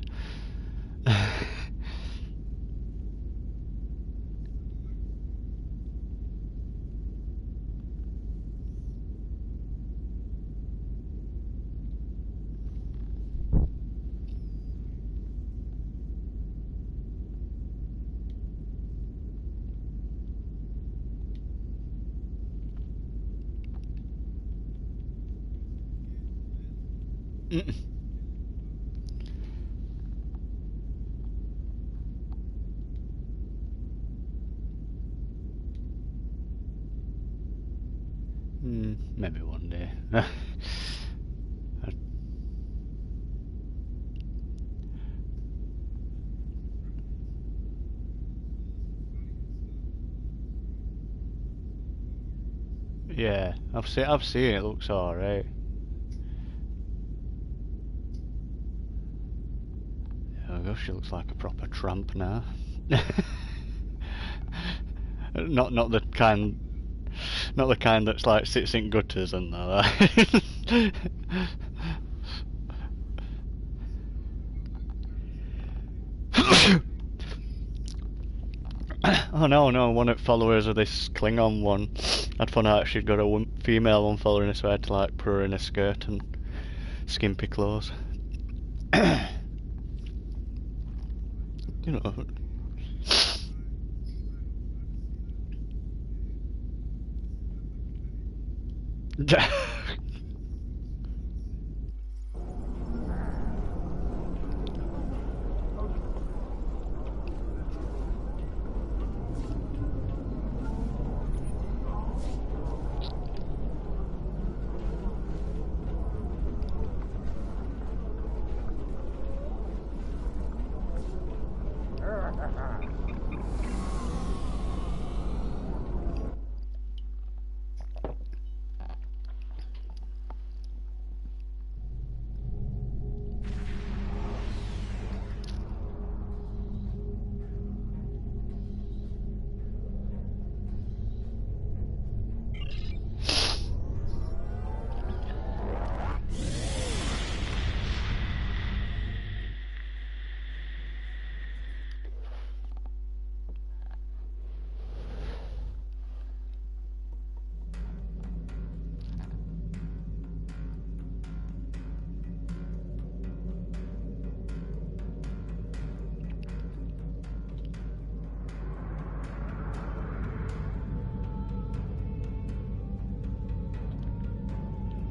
Maybe one day. Yeah, I've seen it. Looks alright. Oh gosh, she looks like a proper tramp now. Not the kind that's like sits in gutters and that. Oh no, one of the followers of this Klingon one, I'd found out she'd got a female one following her, so I had to like put her in a skirt and skimpy clothes. You know.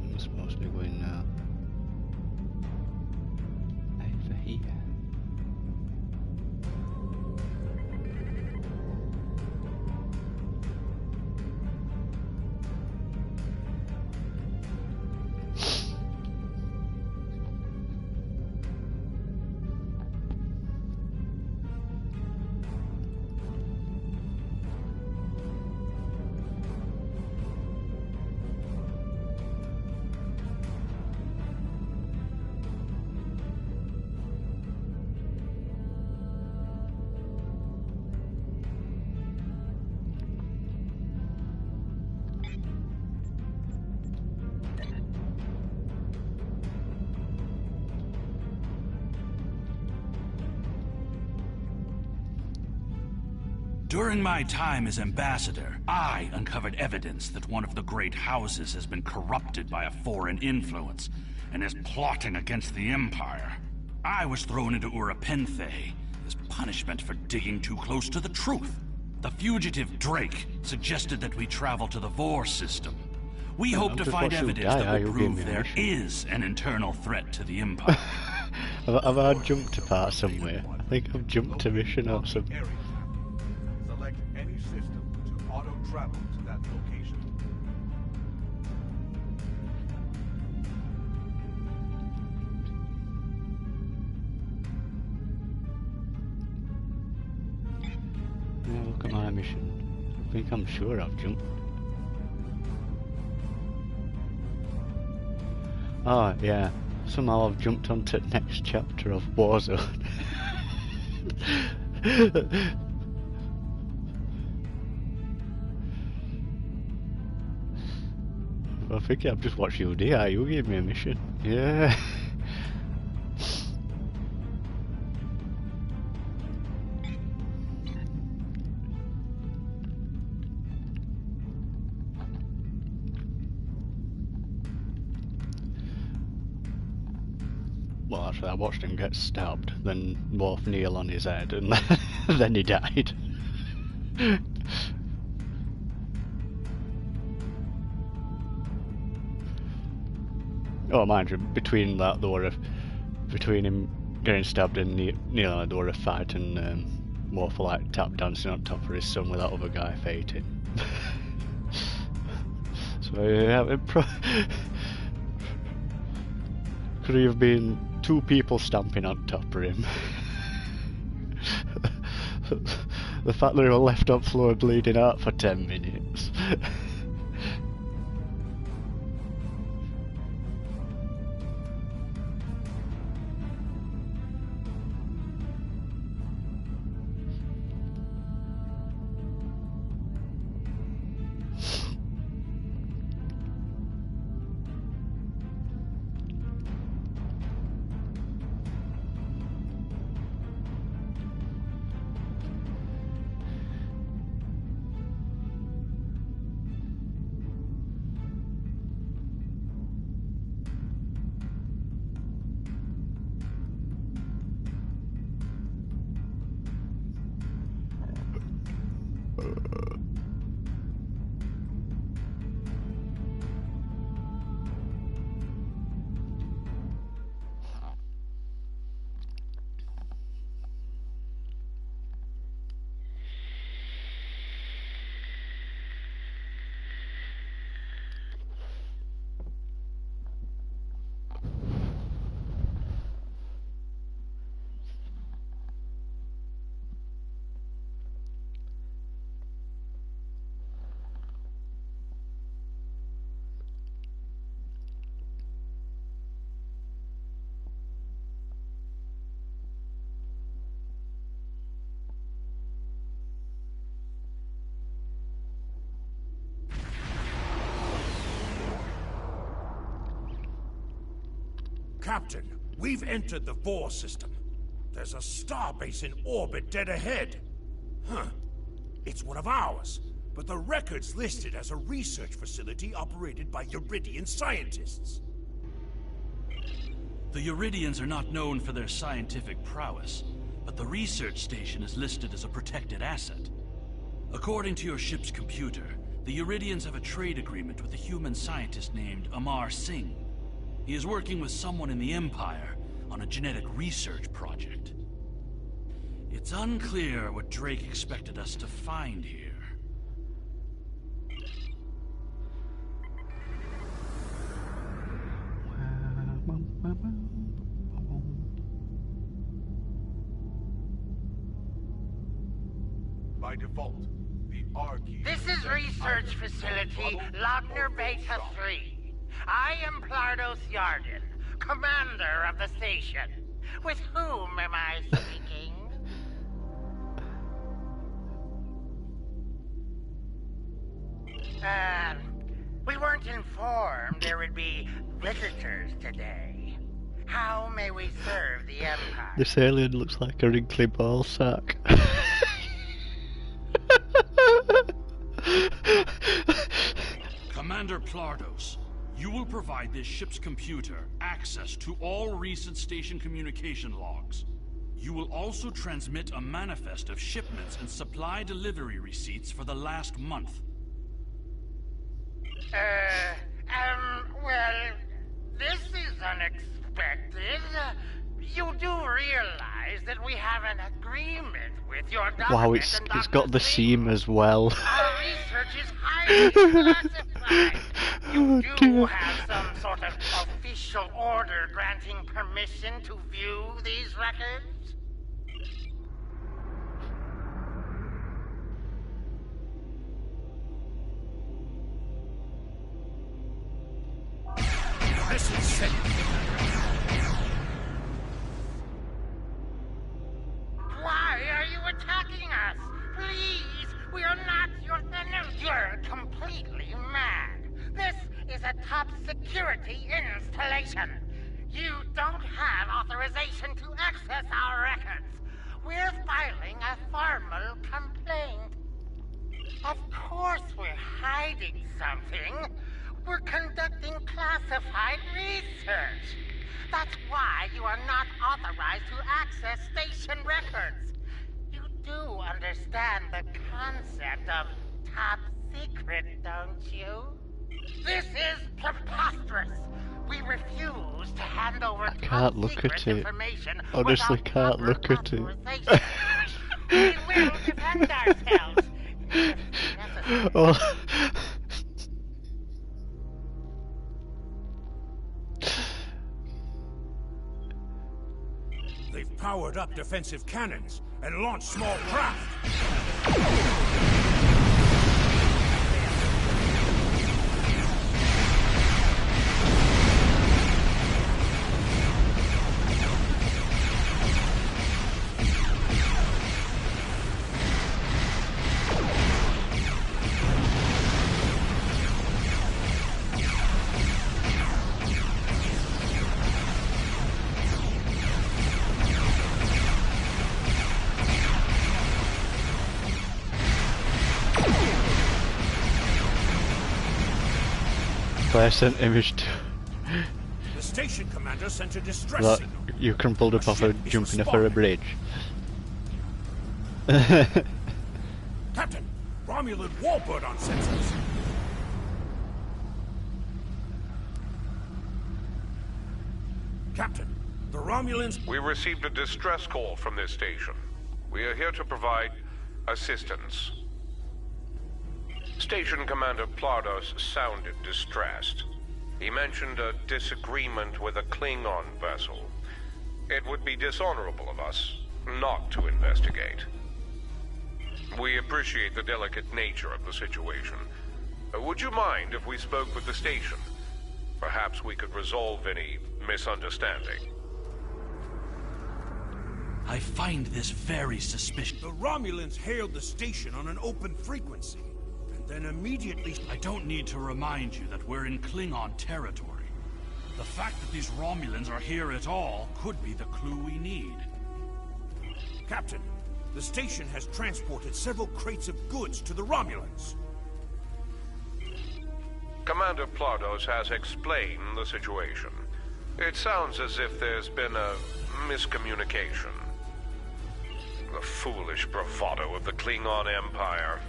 I'm supposed to be going now. Over here. During my time as ambassador, I uncovered evidence that one of the great houses has been corrupted by a foreign influence and is plotting against the Empire. I was thrown into Urapenthe as punishment for digging too close to the truth. The fugitive Drake suggested that we travel to the Vor system. We hope to find evidence that will prove there is an internal threat to the Empire. Have I jumped a part somewhere? I think I've jumped a mission or something. Select any system to auto-travel to that location. Yeah, look at my mission. I think I'm sure I've jumped. Oh, yeah. Somehow I've jumped onto the next chapter of Warzone. I think I've just watched you do. You gave me a mission. Yeah. Well, actually, I watched him get stabbed, then morph Neil on his head, and then he died. Oh, mind you, between that, between him getting stabbed and Neil, there were a fight, and Morph like tap dancing on top of his son with that other guy fighting. So yeah, could have been two people stamping on top of him. The fact that he was left on floor bleeding out for 10 minutes. Captain, we've entered the Vor system. There's a starbase in orbit dead ahead. Huh. It's one of ours, but the record's listed as a research facility operated by Uridian scientists. The Uridians are not known for their scientific prowess, but the research station is listed as a protected asset. According to your ship's computer, the Uridians have a trade agreement with a human scientist named Amar Singh. He is working with someone in the Empire on a genetic research project. It's unclear what Drake expected us to find here. By default, the R key... This is Research Facility Logner Beta 3. I am Plardos Yarden, commander of the station. With whom am I speaking? We weren't informed there would be visitors today. How may we serve the Empire? This alien looks like a wrinkly ball sack. Commander Plardos, you will provide this ship's computer access to all recent station communication logs. You will also transmit a manifest of shipments and supply delivery receipts for the last month. Well, this is unexpected. You do realize that we have an agreement with your government. Wow, it's got the seam as well. Our research is highly classified. You do have some sort of official order granting permission to view these records? This is sick. Why are you attacking us? Please, we are not your enemy. You're completely mad. This is a top security installation. You don't have authorization to access our records. We're filing a formal complaint. Of course we're hiding something. We're conducting classified research. That's why you are not authorized to access station records. You do understand the concept of top secret, don't you? This is preposterous. We refuse to hand over Can't look at it. Honestly, can't look at it. We will defend ourselves. Oh. They've powered up defensive cannons and launched small craft. I sent image to The station commander sent a distress that signal. you crumpled up off a jumping off a bridge. Captain, Romulan warbird on sensors. Captain, the Romulans... We received a distress call from this station. We are here to provide assistance. Station Commander Plardos sounded distressed. He mentioned a disagreement with a Klingon vessel. It would be dishonorable of us not to investigate. We appreciate the delicate nature of the situation. Would you mind if we spoke with the station? Perhaps we could resolve any misunderstanding. I find this very suspicious. The Romulans hailed the station on an open frequency, and then immediately... I don't need to remind you that we're in Klingon territory. The fact that these Romulans are here at all could be the clue we need. Captain, the station has transported several crates of goods to the Romulans. Commander Plardos has explained the situation. It sounds as if there's been a miscommunication. The foolish bravado of the Klingon Empire.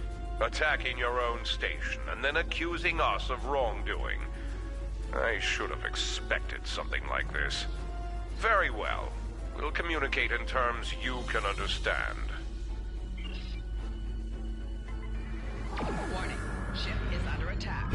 Attacking your own station and then accusing us of wrongdoing. I should have expected something like this. Very well. We'll communicate in terms you can understand. Warning. Ship is under attack.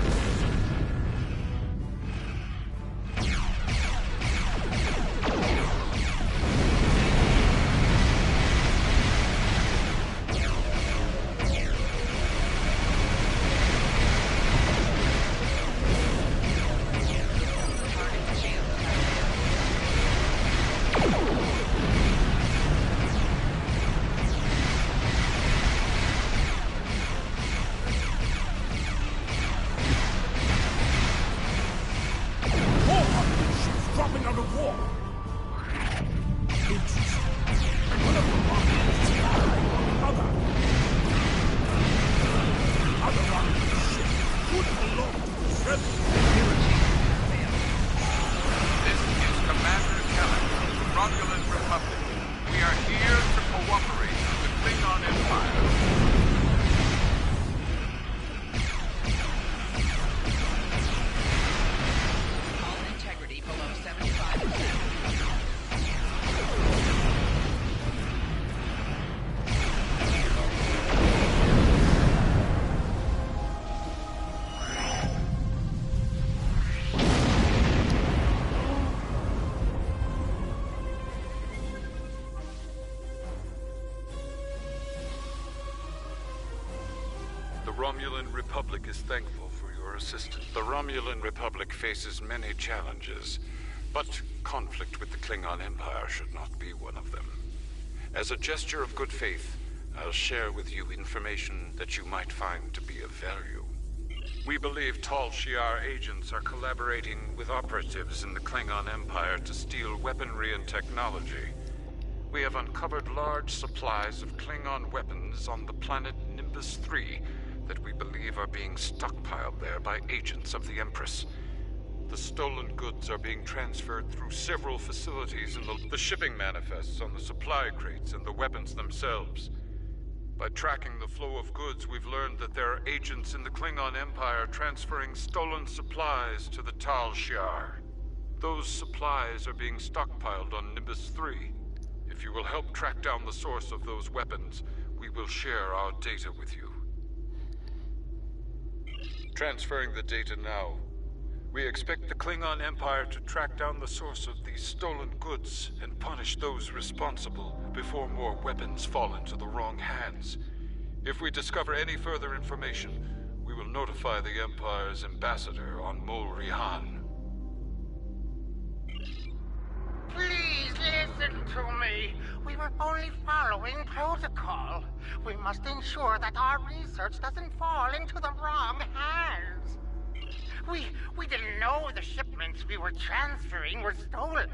The Romulan Republic is thankful for your assistance. The Romulan Republic faces many challenges, but conflict with the Klingon Empire should not be one of them. As a gesture of good faith, I'll share with you information that you might find to be of value. We believe Tal Shiar agents are collaborating with operatives in the Klingon Empire to steal weaponry and technology. We have uncovered large supplies of Klingon weapons on the planet Nimbus 3 that we believe are being stockpiled there by agents of the Empress. The stolen goods are being transferred through several facilities in the shipping manifests on the supply crates and the weapons themselves. By tracking the flow of goods, we've learned that there are agents in the Klingon Empire transferring stolen supplies to the Tal Shiar. Those supplies are being stockpiled on Nimbus 3. If you will help track down the source of those weapons, we will share our data with you. Transferring the data now. We expect the Klingon Empire to track down the source of these stolen goods and punish those responsible before more weapons fall into the wrong hands. If we discover any further information, we will notify the Empire's ambassador on Mol Rihan. Please listen to me. We were only following protocol. We must ensure that our research doesn't fall into the wrong hands. We didn't know the shipments we were transferring were stolen.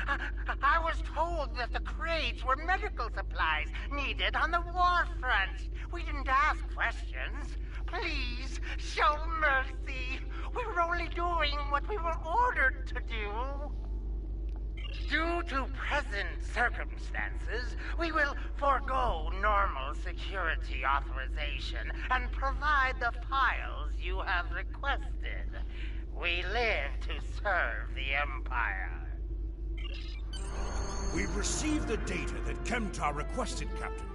I was told that the crates were medical supplies needed on the war front. We didn't ask questions. Please, show mercy. We were only doing what we were ordered to do. Due to present circumstances, we will forego normal security authorization and provide the files you have requested. We live to serve the Empire. We've received the data that Kemtar requested, Captain.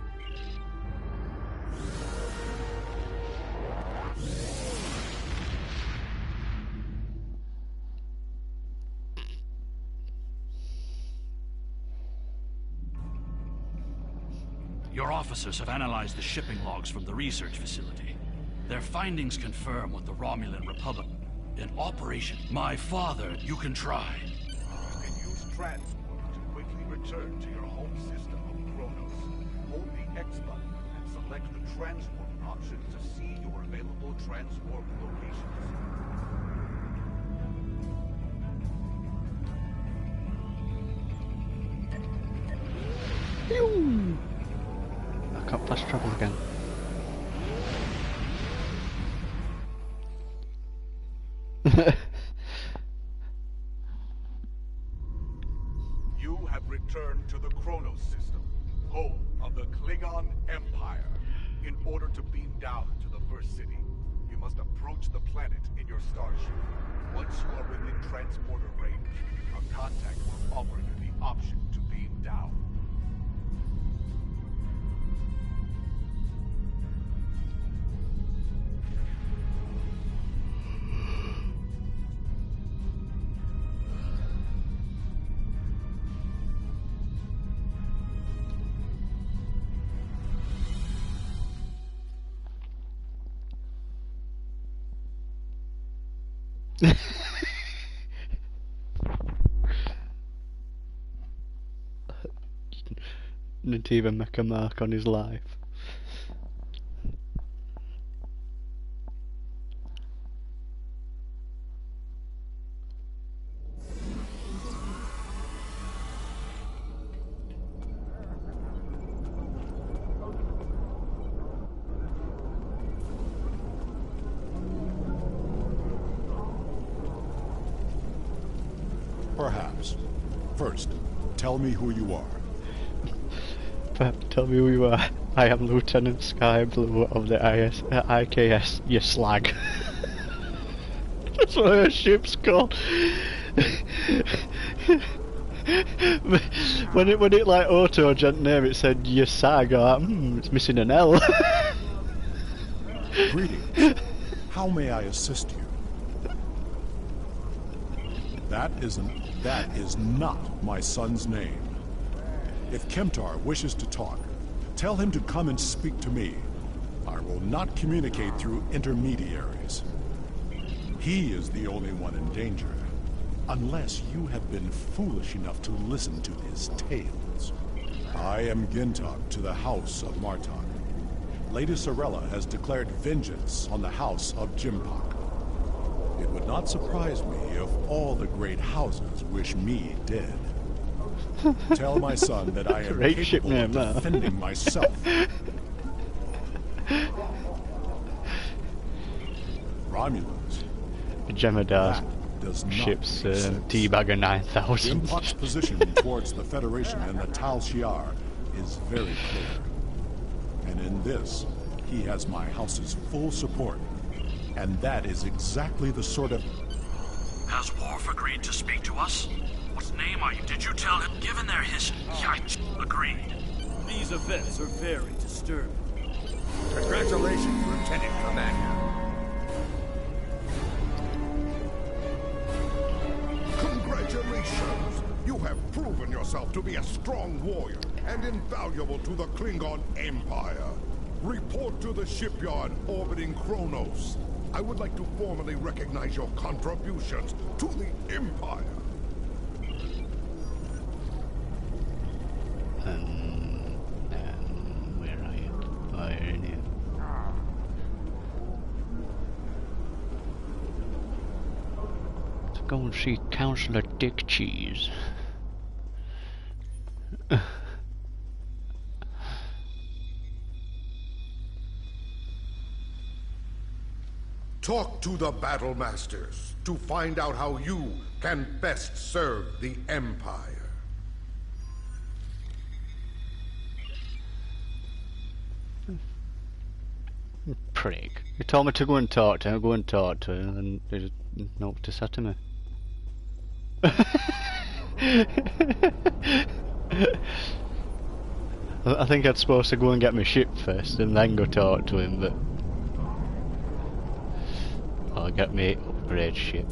Your officers have analyzed the shipping logs from the research facility. Their findings confirm what the Romulan Republic in Operation My Father You Can Try. You can use transport to quickly return to your home system of Kronos. Hold the X button and select the transport option to see your available transport locations. I can't fast travel again. You have returned to the Kronos system, home of the Klingon Empire. In order to beam down to the first city, you must approach the planet in your starship. Once you are within transporter range, a contact will offer you the option to beam down. Didn't even make a mark on his life. Perhaps. First, tell me who you are. Tell me who you are. I am Lieutenant Skyblue of the IKS, you slag. That's what her ship's called. when it like auto-gent name, it said you sag. It's missing an L. Greetings. How may I assist you? That is not my son's name. If Kemtar wishes to talk, tell him to come and speak to me. I will not communicate through intermediaries. He is the only one in danger, unless you have been foolish enough to listen to his tales. I am Gintok to the House of Martok. Lady Sorella has declared vengeance on the House of Jimpak. It would not surprise me if all the great houses wish me dead. Tell my son that I am capable of defending myself. Romulans. Jem'Hadar's ship's Teabagger 9000. Jimpak's position towards the Federation and the Tal Shiar is very clear. And in this, he has my house's full support. And that is exactly the sort of... Has Worf agreed to speak to us? What name are you? Did you tell him? Given their history, I agreed. These events are very disturbing. Congratulations, Lieutenant Commander. Congratulations! You have proven yourself to be a strong warrior and invaluable to the Klingon Empire. Report to the shipyard orbiting Kronos. I would like to formally recognize your contributions to the Empire. Where are you? Oh, you're in here. Let's go and see Counselor Dick Cheese. Talk to the Battle Masters to find out how you can best serve the Empire. prick. He told me to go and talk to him, I'll go and talk to him, and then he just know what to say to me. I think I'd supposed to go and get my ship first and then go talk to him, but I'll get me upgrade ship.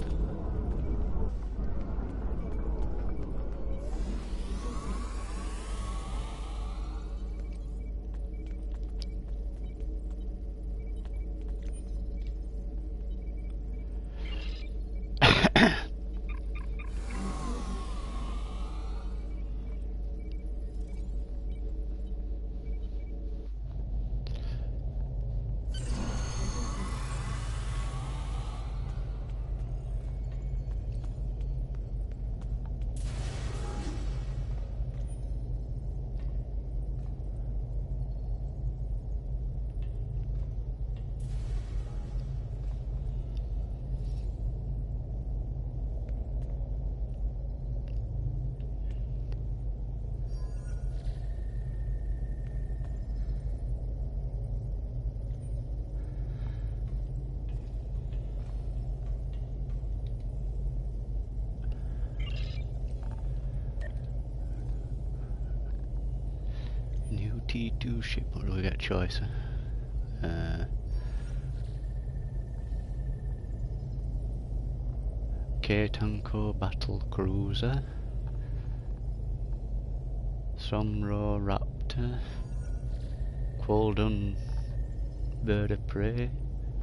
T2 ship, what do we get choice? K-Tanko Battle Cruiser, Somro Raptor, Quoldun Bird of Prey.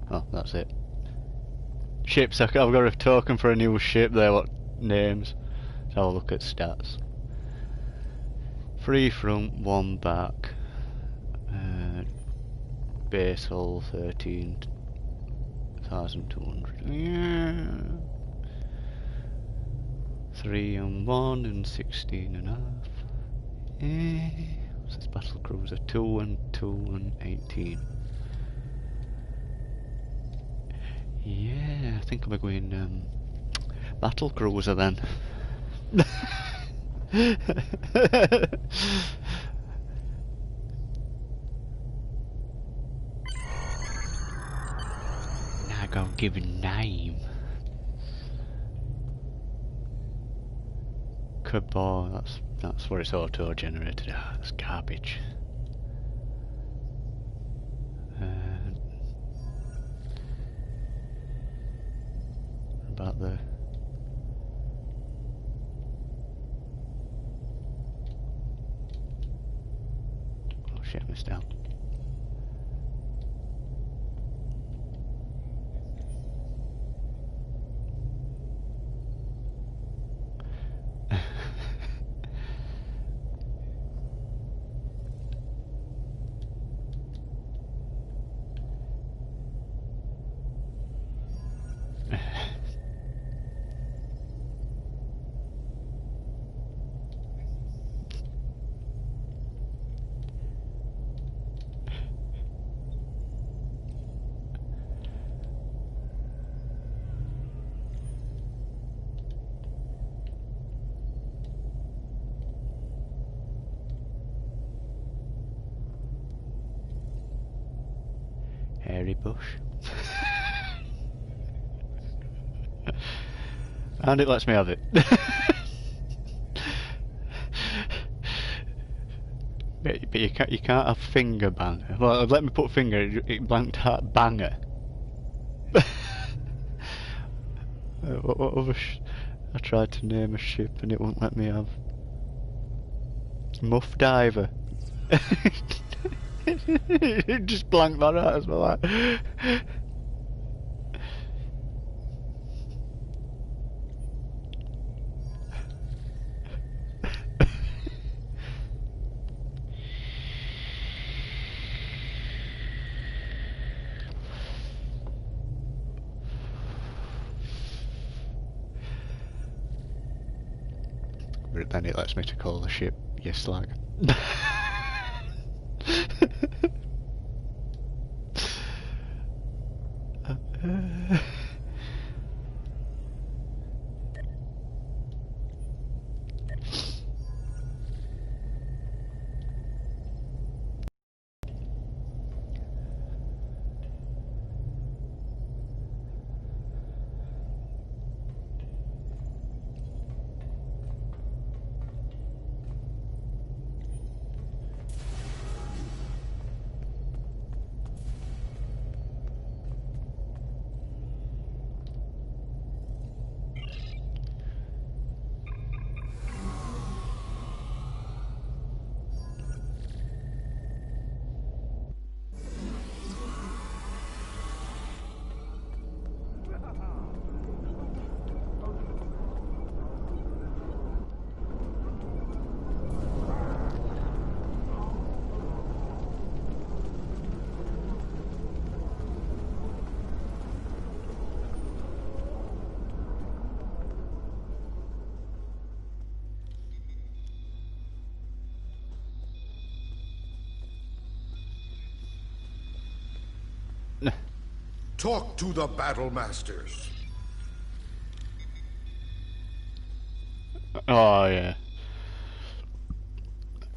Oh, that's it. Ships, I've got a token for a new ship there, what names? Let's have a look at stats. 3 front, 1 back, base hull 13,200. Yeah. 3 and 1 and 16 and a half. What's this battle cruiser? 2 and 2 and 18. Yeah, I think I'm going battle cruiser then. Now go give a name. Cabal, that's where it's auto generated. Ah, that's garbage. About the shit, I missed out. Hairy bush. And it lets me have it. But you can't have finger banger. Well, let me put finger, it blanked out banger. What other I tried to name a ship and it won't let me have. Muff Diver. It just blanked that out as well. But then it lets me to call the ship Yeslag. Talk to the battle masters. Oh yeah.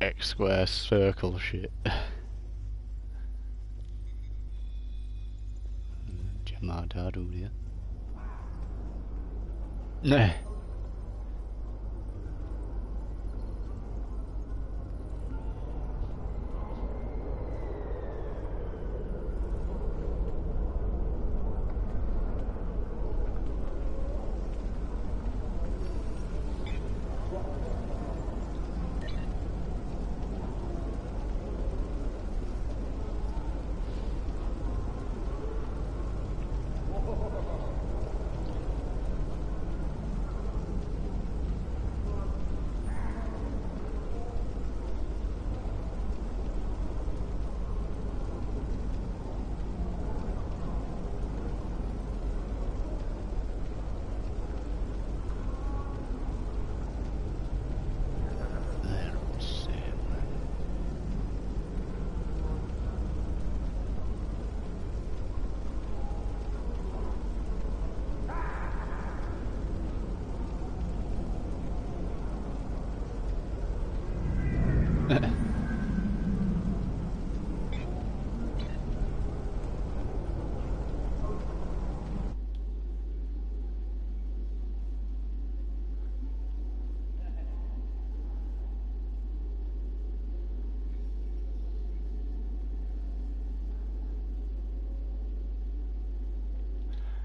X square circle shit. Jamadadu, yeah. Nah.